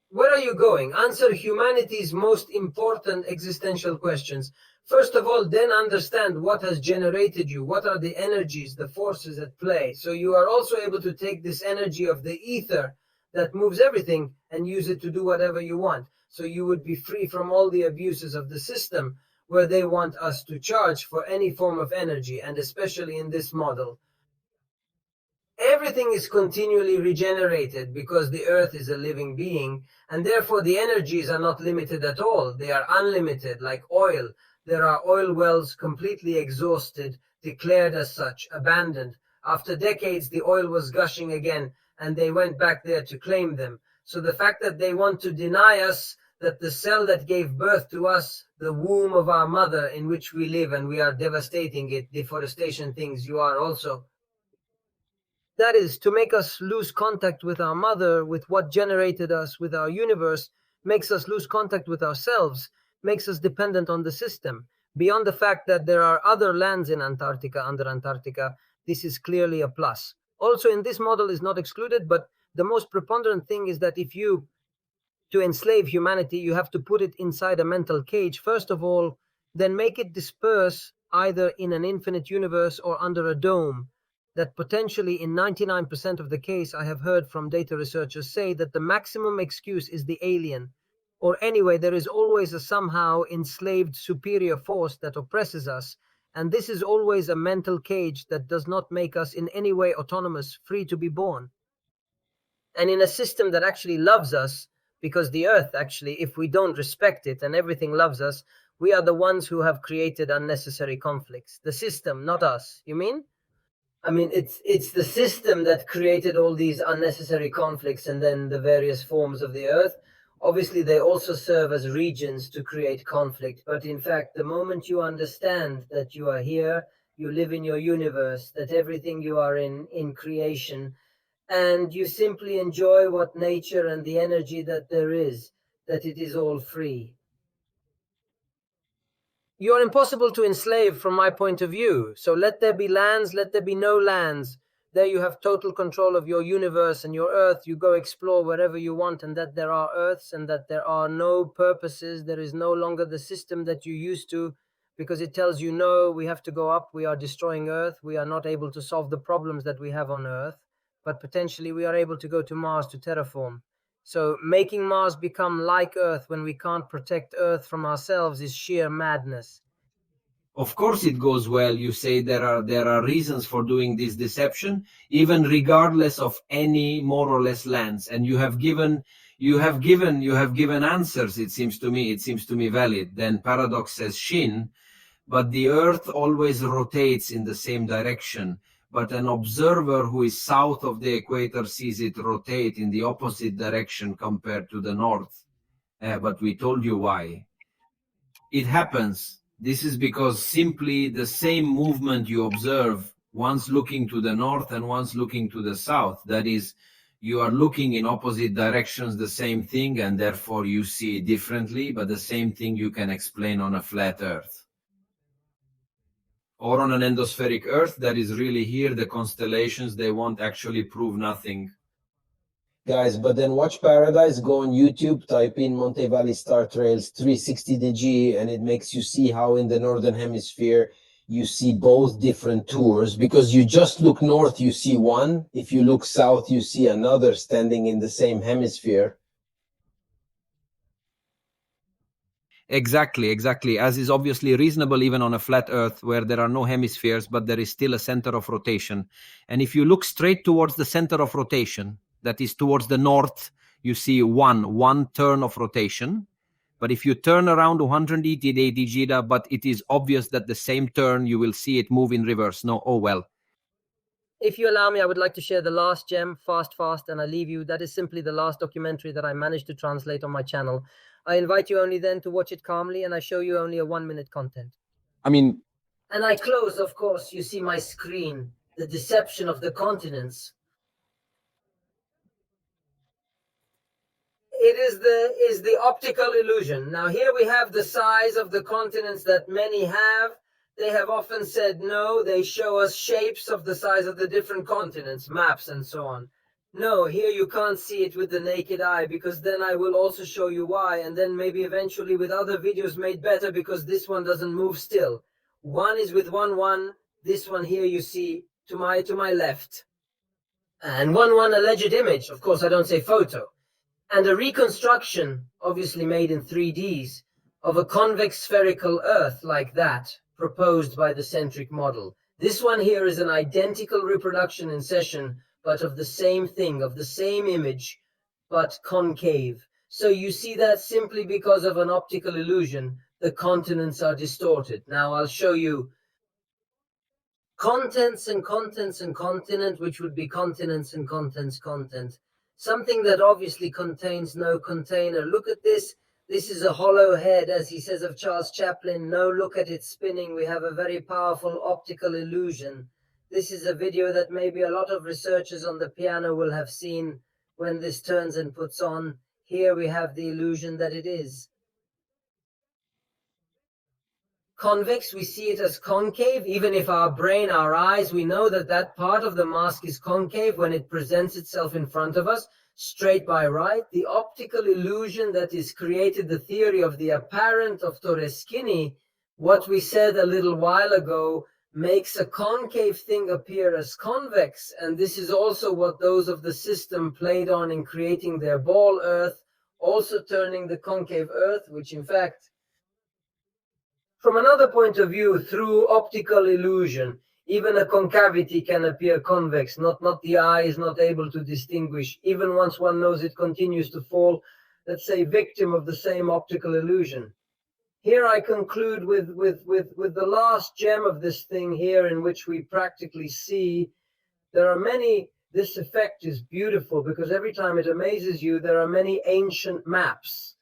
Speaker 5: Where are you going? Answer humanity's most important existential questions. First of all, then understand what has generated you. What are the energies, the forces at play? So you are also able to take this energy of the ether that moves everything and use it to do whatever you want. So you would be free from all the abuses of the system where they want us to charge for any form of energy, and especially in this model. Everything is continually regenerated because the earth is a living being, and therefore the energies are not limited at all. They are unlimited, like oil. There are oil wells completely exhausted, declared as such, abandoned. After decades, the oil was gushing again, and they went back there to claim them. So the fact that they want to deny us that the cell that gave birth to us, the womb of our mother in which we live and we are devastating it, deforestation things, you are also. That is to make us lose contact with our mother, with what generated us, with our universe, makes us lose contact with ourselves, makes us dependent on the system. Beyond the fact that there are other lands in Antarctica, under Antarctica, this is clearly a plus. Also in this model is not excluded, but the most preponderant thing is that if you, to enslave humanity, you have to put it inside a mental cage, first of all, then make it disperse either in an infinite universe or under a dome. That potentially in 99% of the case, I have heard from data researchers say that the maximum excuse is the alien. Or anyway, there is always a somehow enslaved superior force that oppresses us. And this is always a mental cage that does not make us in any way autonomous, free to be born. And in a system that actually loves us, because the earth actually, if we don't respect it and everything loves us, we are the ones who have created unnecessary conflicts. The system, not us. You mean? I mean, it's the system that created all these unnecessary conflicts and then the various forms of the earth. Obviously, they also serve as regions to create conflict. But in fact, the moment you understand that you are here, you live in your universe, that everything you are in creation, and you simply enjoy what nature and the energy that there is, that it is all free. You are impossible to enslave from my point of view. So let there be lands, let there be no lands. There you have total control of your universe and your earth. You go explore wherever you want, and that there are earths and that there are no purposes. There is no longer the system that you used to, because it tells you, no, we have to go up. We are destroying earth. We are not able to solve the problems that we have on earth, but potentially we are able to go to Mars to terraform. So making Mars become like Earth when we can't protect Earth from ourselves is sheer madness.
Speaker 1: Of course it goes well. You say there are reasons for doing this deception, even regardless of any more or less lands. And you have given answers. It seems to me valid. Then paradox says Shin, but the Earth always rotates in the same direction. But an observer who is south of the equator sees it rotate in the opposite direction compared to the north. But we told you why. It happens. This is because simply the same movement you observe, once looking to the north and once looking to the south. That is, you are looking in opposite directions, the same thing, and therefore you see it differently, but the same thing you can explain on a flat Earth. Or on an endospheric Earth that is really here, the constellations, they won't actually prove nothing.
Speaker 4: Guys, but then watch Paradise, go on YouTube, type in Monte Valley Star Trails 360°, and it makes you see how in the Northern Hemisphere you see both different tours, because you just look north, you see one. If you look south, you see another standing in the same hemisphere.
Speaker 7: Exactly. As is obviously reasonable even on a flat Earth where there are no hemispheres, but there is still a center of rotation. And if you look straight towards the center of rotation, that is towards the north, you see one turn of rotation. But if you turn around 180 degrees, but it is obvious that the same turn, you will see it move in reverse. No, oh well.
Speaker 5: If you allow me, I would like to share the last gem, fast, and I leave you. That is simply the last documentary that I managed to translate on my channel. I invite you only then to watch it calmly, and I show you only a 1-minute content.
Speaker 7: And
Speaker 5: I close, of course, you see my screen, the deception of the continents. It is the optical illusion. Now here we have the size of the continents that many have. They have often said no, they show us shapes of the size of the different continents, maps and so on. No, here you can't see it with the naked eye, because then I will also show you why, and then maybe eventually with other videos made better, because this one doesn't move still. One is with 1-1, this one here you see to my left. And 1-1 alleged image, of course I don't say photo. And a reconstruction, obviously made in 3Ds, of a convex spherical Earth like that, proposed by the centric model. This one here is an identical reproduction in session, but of the same thing, of the same image, but concave. So you see that simply because of an optical illusion, the continents are distorted. Now I'll show you contents and contents and continent, which would be continents and contents content. Something that obviously contains no container. Look at this. This is a hollow head, as he says of Charles Chaplin. No, look at it spinning. We have a very powerful optical illusion. This is a video that maybe a lot of researchers on the piano will have seen when this turns and puts on. Here we have the illusion that it is. Convex, we see it as concave. Even if our brain, our eyes, we know that that part of the mask is concave when it presents itself in front of us, straight by right. The optical illusion that is created, the theory of the apparent of Toreschini, what we said a little while ago, makes a concave thing appear as convex. And this is also what those of the system played on in creating their ball Earth, also turning the concave Earth, which in fact, from another point of view, through optical illusion, even a concavity can appear convex, not the eye is not able to distinguish. Even once one knows it continues to fall, let's say, victim of the same optical illusion. Here I conclude with the last gem of this thing here, in which we practically see there are many, this effect is beautiful because every time it amazes you, there are many ancient maps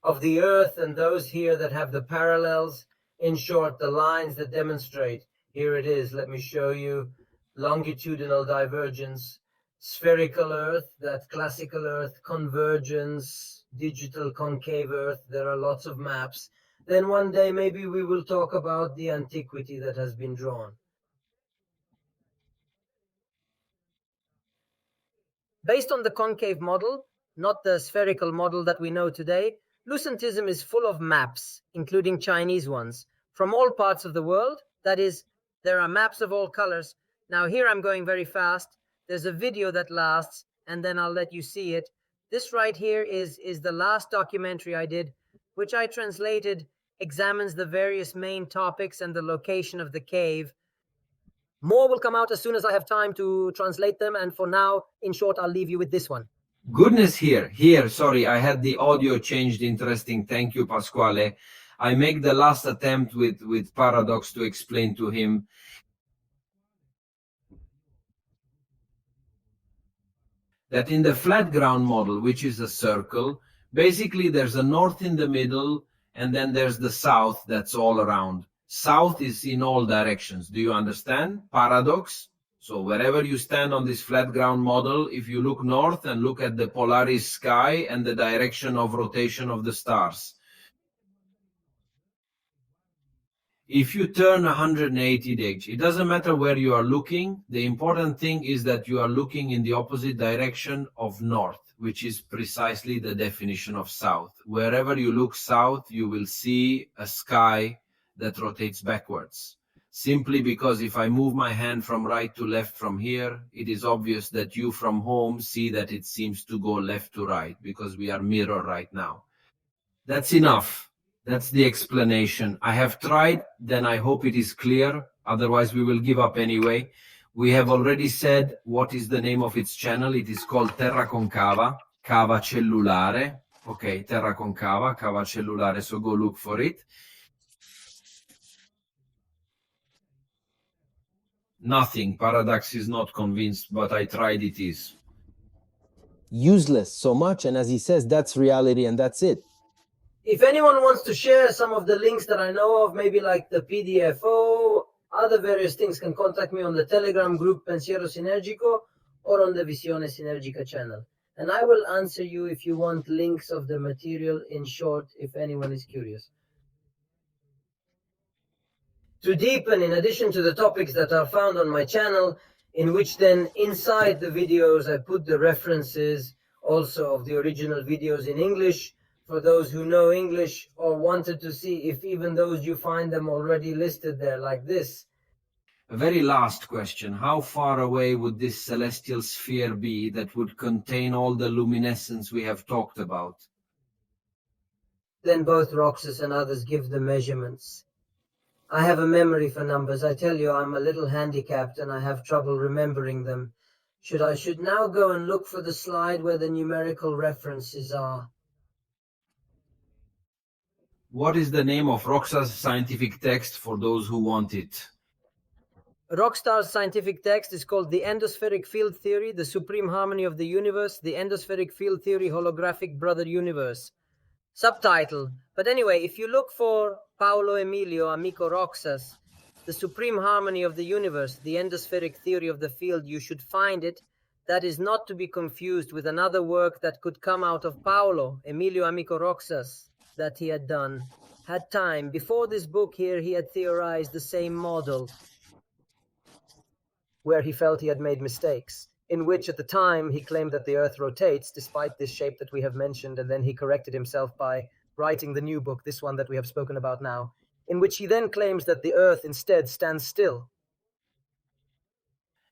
Speaker 5: of the Earth, and those here that have the parallels, in short, the lines that demonstrate. Here it is, let me show you. Longitudinal divergence, spherical Earth, that classical Earth, convergence, digital concave Earth. There are lots of maps. Then one day maybe we will talk about the antiquity that has been drawn. Based on the concave model, not the spherical model that we know today, lucentism is full of maps, including Chinese ones, from all parts of the world. That is, there are maps of all colors. Now here I'm going very fast. There's a video that lasts, and then I'll let you see it. This right here is the last documentary I did, which I translated, examines the various main topics and the location of the cave. More will come out as soon as I have time to translate them, and for now, in short, I'll leave you with this one.
Speaker 1: Goodness, sorry, I had the audio changed. Interesting. Thank you, Pasquale. I make the last attempt with Paradox to explain to him that in the flat ground model, which is a circle, basically there's a north in the middle, and then there's the south that's all around. South is in all directions. Do you understand? Paradox. So wherever you stand on this flat ground model, if you look north and look at the Polaris sky and the direction of rotation of the stars, if you turn 180 degrees, it doesn't matter where you are looking. The important thing is that you are looking in the opposite direction of north, which is precisely the definition of south. Wherever you look south, you will see a sky that rotates backwards. Simply because if I move my hand from right to left from here, it is obvious that you from home see that it seems to go left to right, because we are mirror right now. That's enough. That's the explanation. I have tried, then I hope it is clear. Otherwise, we will give up anyway. We have already said what is the name of its channel. It is called Terra Concava, Cava Cellulare. Okay, Terra Concava, Cava Cellulare, so go look for it. Nothing. Paradox is not convinced, but I tried, it is.
Speaker 4: Useless so much, and as he says, that's reality and that's it.
Speaker 5: If anyone wants to share some of the links that I know of, maybe like the PDFO, other various things, can contact me on the Telegram group Pensiero Sinergico or on the Visione Sinergica channel. And I will answer you if you want links of the material in short, if anyone is curious. To deepen, in addition to the topics that are found on my channel, in which then inside the videos I put the references also of the original videos in English, for those who know English or wanted to see if even those you find them already listed there like this.
Speaker 1: A very last question. How far away would this celestial sphere be that would contain all the luminescence we have talked about?
Speaker 5: Then both Roxas and others give the measurements. I have a memory for numbers. I tell you, I'm a little handicapped and I have trouble remembering them. I should now go and look for the slide where the numerical references are.
Speaker 1: What is the name of Roxas' scientific text for those who want it?
Speaker 5: Rockstar's scientific text is called The Endospheric Field Theory, the Supreme Harmony of the Universe, the Endospheric Field Theory Holographic Brother Universe. Subtitle. But anyway, if you look for Paolo Emilio Amico Roxas, the Supreme Harmony of the Universe, the Endospheric Theory of the Field, you should find it. That is not to be confused with another work that could come out of Paolo Emilio Amico Roxas that he had done. Had time. Before this book here, he had theorized the same model where he felt he had made mistakes, in which at the time he claimed that the Earth rotates despite this shape that we have mentioned, and then he corrected himself by writing the new book, this one that we have spoken about now, in which he then claims that the Earth instead stands still.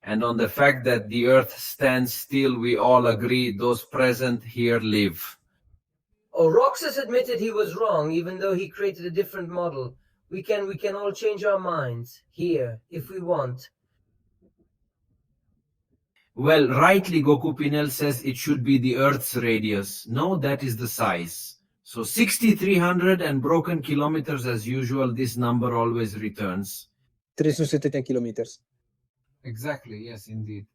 Speaker 1: And on the fact that the Earth stands still, we all agree those present here live.
Speaker 5: Oh, Roxas admitted he was wrong, even though he created a different model. We can all change our minds here, if we want.
Speaker 1: Well, rightly Goku Pinel says it should be the Earth's radius. No, that is the size. So 6,300 and broken kilometers as usual, this number always returns.
Speaker 8: 370 kilometers.
Speaker 1: Exactly, yes, indeed.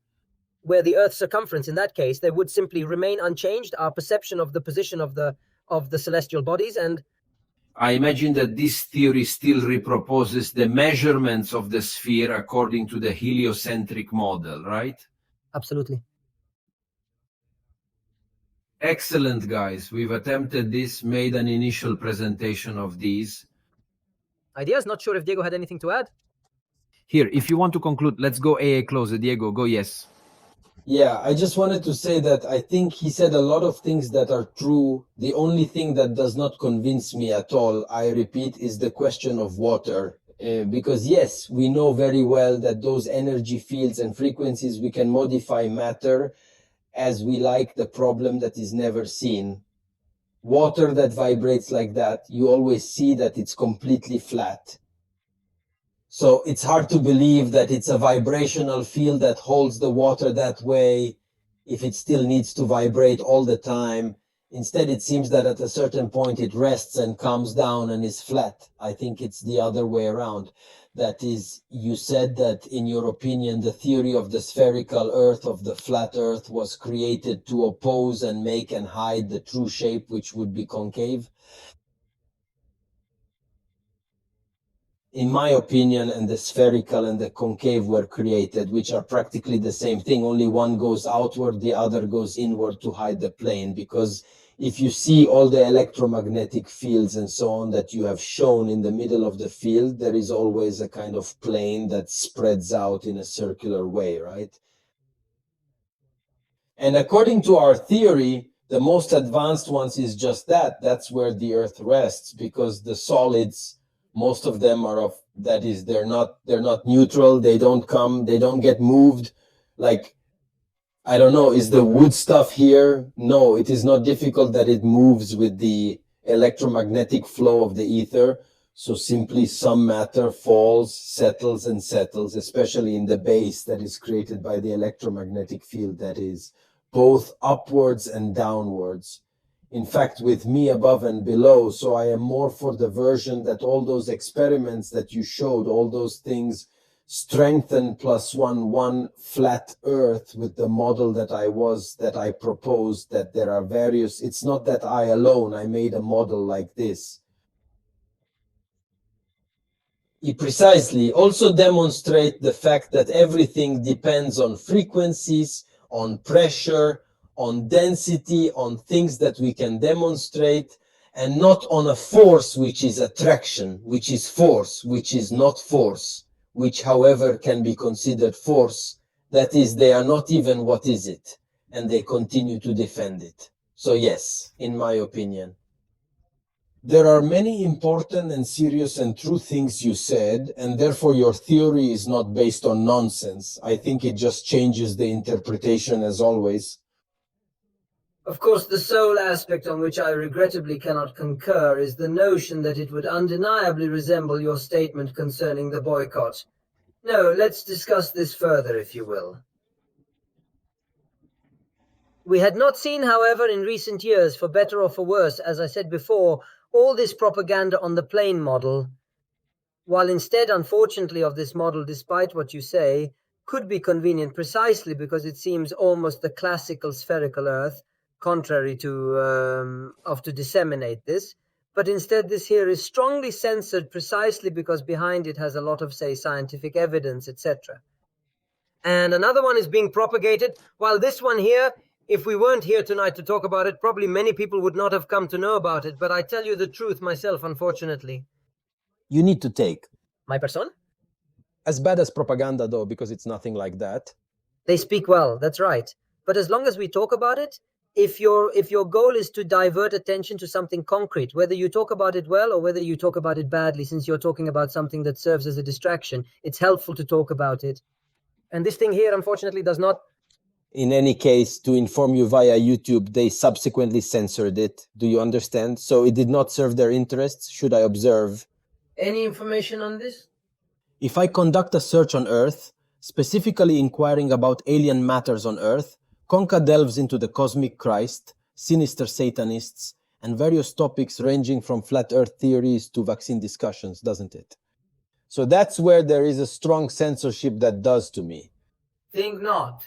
Speaker 5: Where the Earth's circumference, in that case, there would simply remain unchanged, our perception of the position of the celestial bodies, and
Speaker 1: I imagine that this theory still reproposes the measurements of the sphere according to the heliocentric model, right?
Speaker 5: absolutely.
Speaker 1: Excellent, guys. We've attempted this, made an initial presentation of these.
Speaker 5: Ideas? Not sure if Diego had anything to add?
Speaker 7: Here, if you want to conclude, let's go AA closer. Diego, go yes.
Speaker 4: Yeah, I just wanted to say that I think he said a lot of things that are true. The only thing that does not convince me at all, I repeat, is the question of water. Because yes, we know very well that those energy fields and frequencies, we can modify matter as we like, the problem that is never seen. Water that vibrates like that, you always see that it's completely flat. So it's hard to believe that it's a vibrational field that holds the water that way if it still needs to vibrate all the time. Instead, it seems that at a certain point it rests and comes down and is flat. I think it's the other way around. That is, you said that in your opinion, the theory of the spherical Earth, of the flat Earth, was created to oppose and make and hide the true shape, which would be concave. In my opinion, and the spherical and the concave were created, which are practically the same thing, only one goes outward, the other goes inward to hide the plane. Because if you see all the electromagnetic fields and so on that you have shown in the middle of the field, there is always a kind of plane that spreads out in a circular way, right? And according to our theory, the most advanced ones is just that. That's where the Earth rests, because the solids, most of them are of, that is, they're not neutral, they don't get moved. Like, I don't know, is the wood stuff here? No, it is not difficult that it moves with the electromagnetic flow of the ether. So simply some matter falls, settles, especially in the base that is created by the electromagnetic field, that is both upwards and downwards. In fact, with me above and below, so I am more for the version that all those experiments that you showed, all those things, strengthen +1 flat Earth with the model that I proposed, that there are various, it's not that I alone, I made a model like this. It precisely also demonstrate the fact that everything depends on frequencies, on pressure, on density, on things that we can demonstrate, and not on a force which is attraction, which is force, which is not force, which however can be considered force. That is, they are not even what is it, and they continue to defend it. So yes, in my opinion. There are many important and serious and true things you said, and therefore your theory is not based on nonsense. I think it just changes the interpretation as always.
Speaker 5: Of course, the sole aspect on which I regrettably cannot concur is the notion that it would undeniably resemble your statement concerning the boycott. No, let's discuss this further, if you will. We had not seen, however, in recent years, for better or for worse, as I said before, all this propaganda on the plane model. while instead, unfortunately, of this model, despite what you say, could be convenient precisely because it seems almost the classical spherical Earth, contrary to disseminate this. But instead, this here is strongly censored precisely because behind it has a lot of, say, scientific evidence, etc. And another one is being propagated, while this one here, if we weren't here tonight to talk about it, probably many people would not have come to know about it. But I tell you the truth myself, unfortunately.
Speaker 9: You need to take.
Speaker 5: My person?
Speaker 9: As bad as propaganda, though, because it's nothing like that.
Speaker 5: They speak well, that's right. But as long as we talk about it, if your goal is to divert attention to something concrete, whether you talk about it well or whether you talk about it badly, since you're talking about something that serves as a distraction, it's helpful to talk about it. And this thing here, unfortunately, does not.
Speaker 9: In any case, to inform you via YouTube, they subsequently censored it. Do you understand? So it did not serve their interests, should I observe.
Speaker 5: Any information on this?
Speaker 9: If I conduct a search on Earth, specifically inquiring about alien matters on Earth, Conca delves into the cosmic Christ, sinister Satanists, and various topics ranging from flat Earth theories to vaccine discussions, doesn't it? So that's where there is a strong censorship that does to me.
Speaker 5: Think not.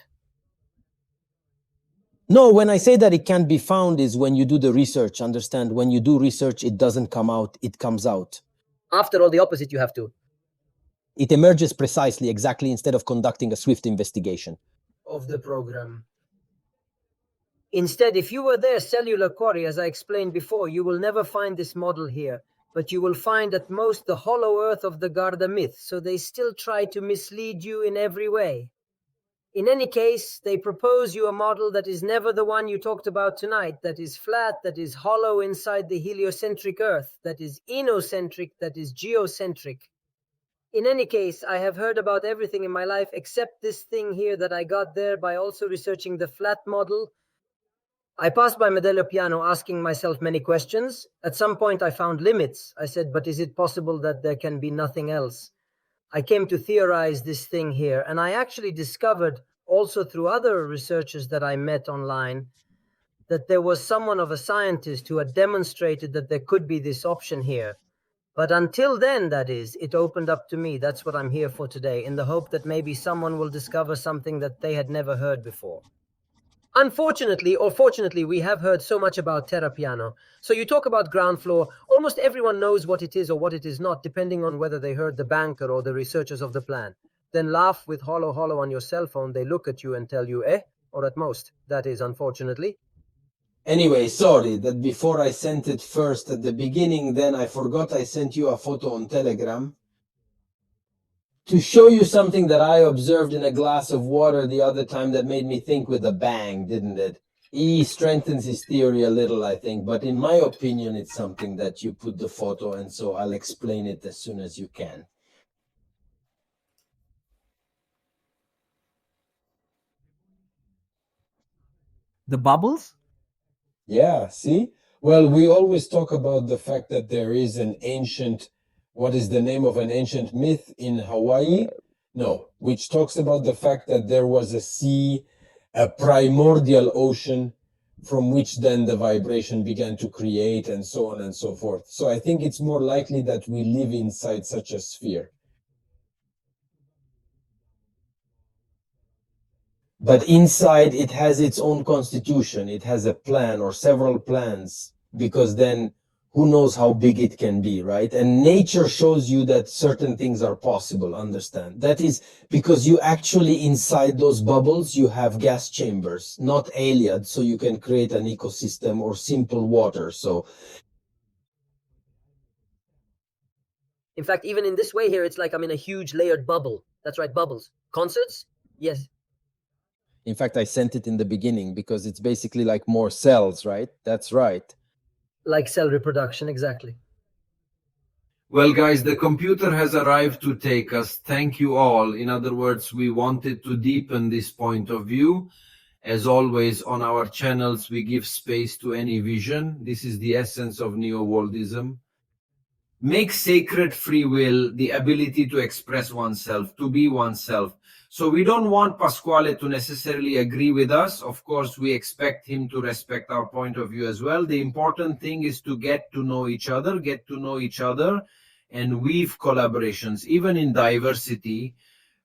Speaker 9: No, when I say that it can't be found is when you do the research, understand? When you do research, it doesn't come out, it comes out.
Speaker 5: After all, the opposite you have to.
Speaker 9: It emerges precisely, exactly, instead of conducting a swift investigation.
Speaker 5: Of the program. Instead, if you were there, cellular quarry, as I explained before, you will never find this model here, but you will find at most the hollow earth of the Garda myth, so they still try to mislead you in every way. In any case, they propose you a model that is never the one you talked about tonight, that is flat, that is hollow inside the heliocentric Earth, that is inocentric, that is geocentric. In any case, I have heard about everything in my life except this thing here that I got there by also researching the flat model. I passed by Medello Piano asking myself many questions. At some point I found limits. I said, but is it possible that there can be nothing else? I came to theorize this thing here, and I actually discovered, also through other researchers that I met online, that there was someone of a scientist who had demonstrated that there could be this option here. But until then, that is, it opened up to me. That's what I'm here for today, in the hope that maybe someone will discover something that they had never heard before. Unfortunately, or fortunately, we have heard so much about Terra Piano. So you talk about ground floor, almost everyone knows what it is or what it is not, depending on whether they heard the banker or the researchers of the plan. Then laugh with hollow on your cell phone, they look at you and tell you, or at most, that is, unfortunately.
Speaker 9: Anyway, sorry that before I sent it first at the beginning, then I forgot I sent you a photo on Telegram. To show you something that I observed in a glass of water the other time that made me think with a bang, didn't it? He strengthens his theory a little, I think, but in my opinion, it's something that you put the photo, and so I'll explain it as soon as you can.
Speaker 10: The bubbles?
Speaker 3: Yeah, see? Well, we always talk about the fact that there is an ancient, what is the name of an ancient myth in Hawaii? No, which talks about the fact that there was a sea, a primordial ocean, from which then the vibration began to create, and so on and so forth. So I think it's more likely that we live inside such a sphere.
Speaker 9: But inside, it has its own constitution. It has a plan or several plans, because then who knows how big it can be, right? And nature shows you that certain things are possible, understand? That is because you actually, inside those bubbles, you have gas chambers, not alien, so you can create an ecosystem, or simple water. So,
Speaker 5: In fact, even in this way here, it's like I'm in a huge layered bubble. That's right, bubbles. Concerts? Yes.
Speaker 9: in fact, I sent it in the beginning because it's basically like more cells, right? That's right.
Speaker 5: Like cell reproduction, exactly.
Speaker 1: Well, guys, the computer has arrived to take us. Thank you all. In other words, we wanted to deepen this point of view. As always, on our channels, we give space to any vision. This is the essence of neo-worldism. Make sacred free will the ability to express oneself, to be oneself. So we don't want Pasquale to necessarily agree with us. Of course, we expect him to respect our point of view as well. The important thing is to get to know each other, and weave collaborations, even in diversity,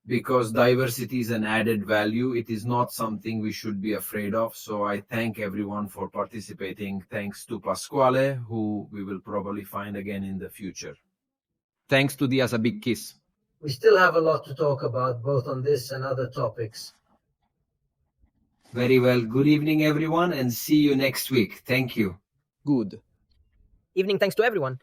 Speaker 1: because diversity is an added value. It is not something we should be afraid of. So I thank everyone for participating. Thanks to Pasquale, who we will probably find again in the future.
Speaker 7: Thanks to Diaz, a big kiss.
Speaker 5: We still have a lot to talk about, both on this and other topics.
Speaker 1: Very well. Good evening, everyone, and see you next week. Thank you.
Speaker 8: Good.
Speaker 5: Evening, thanks to everyone.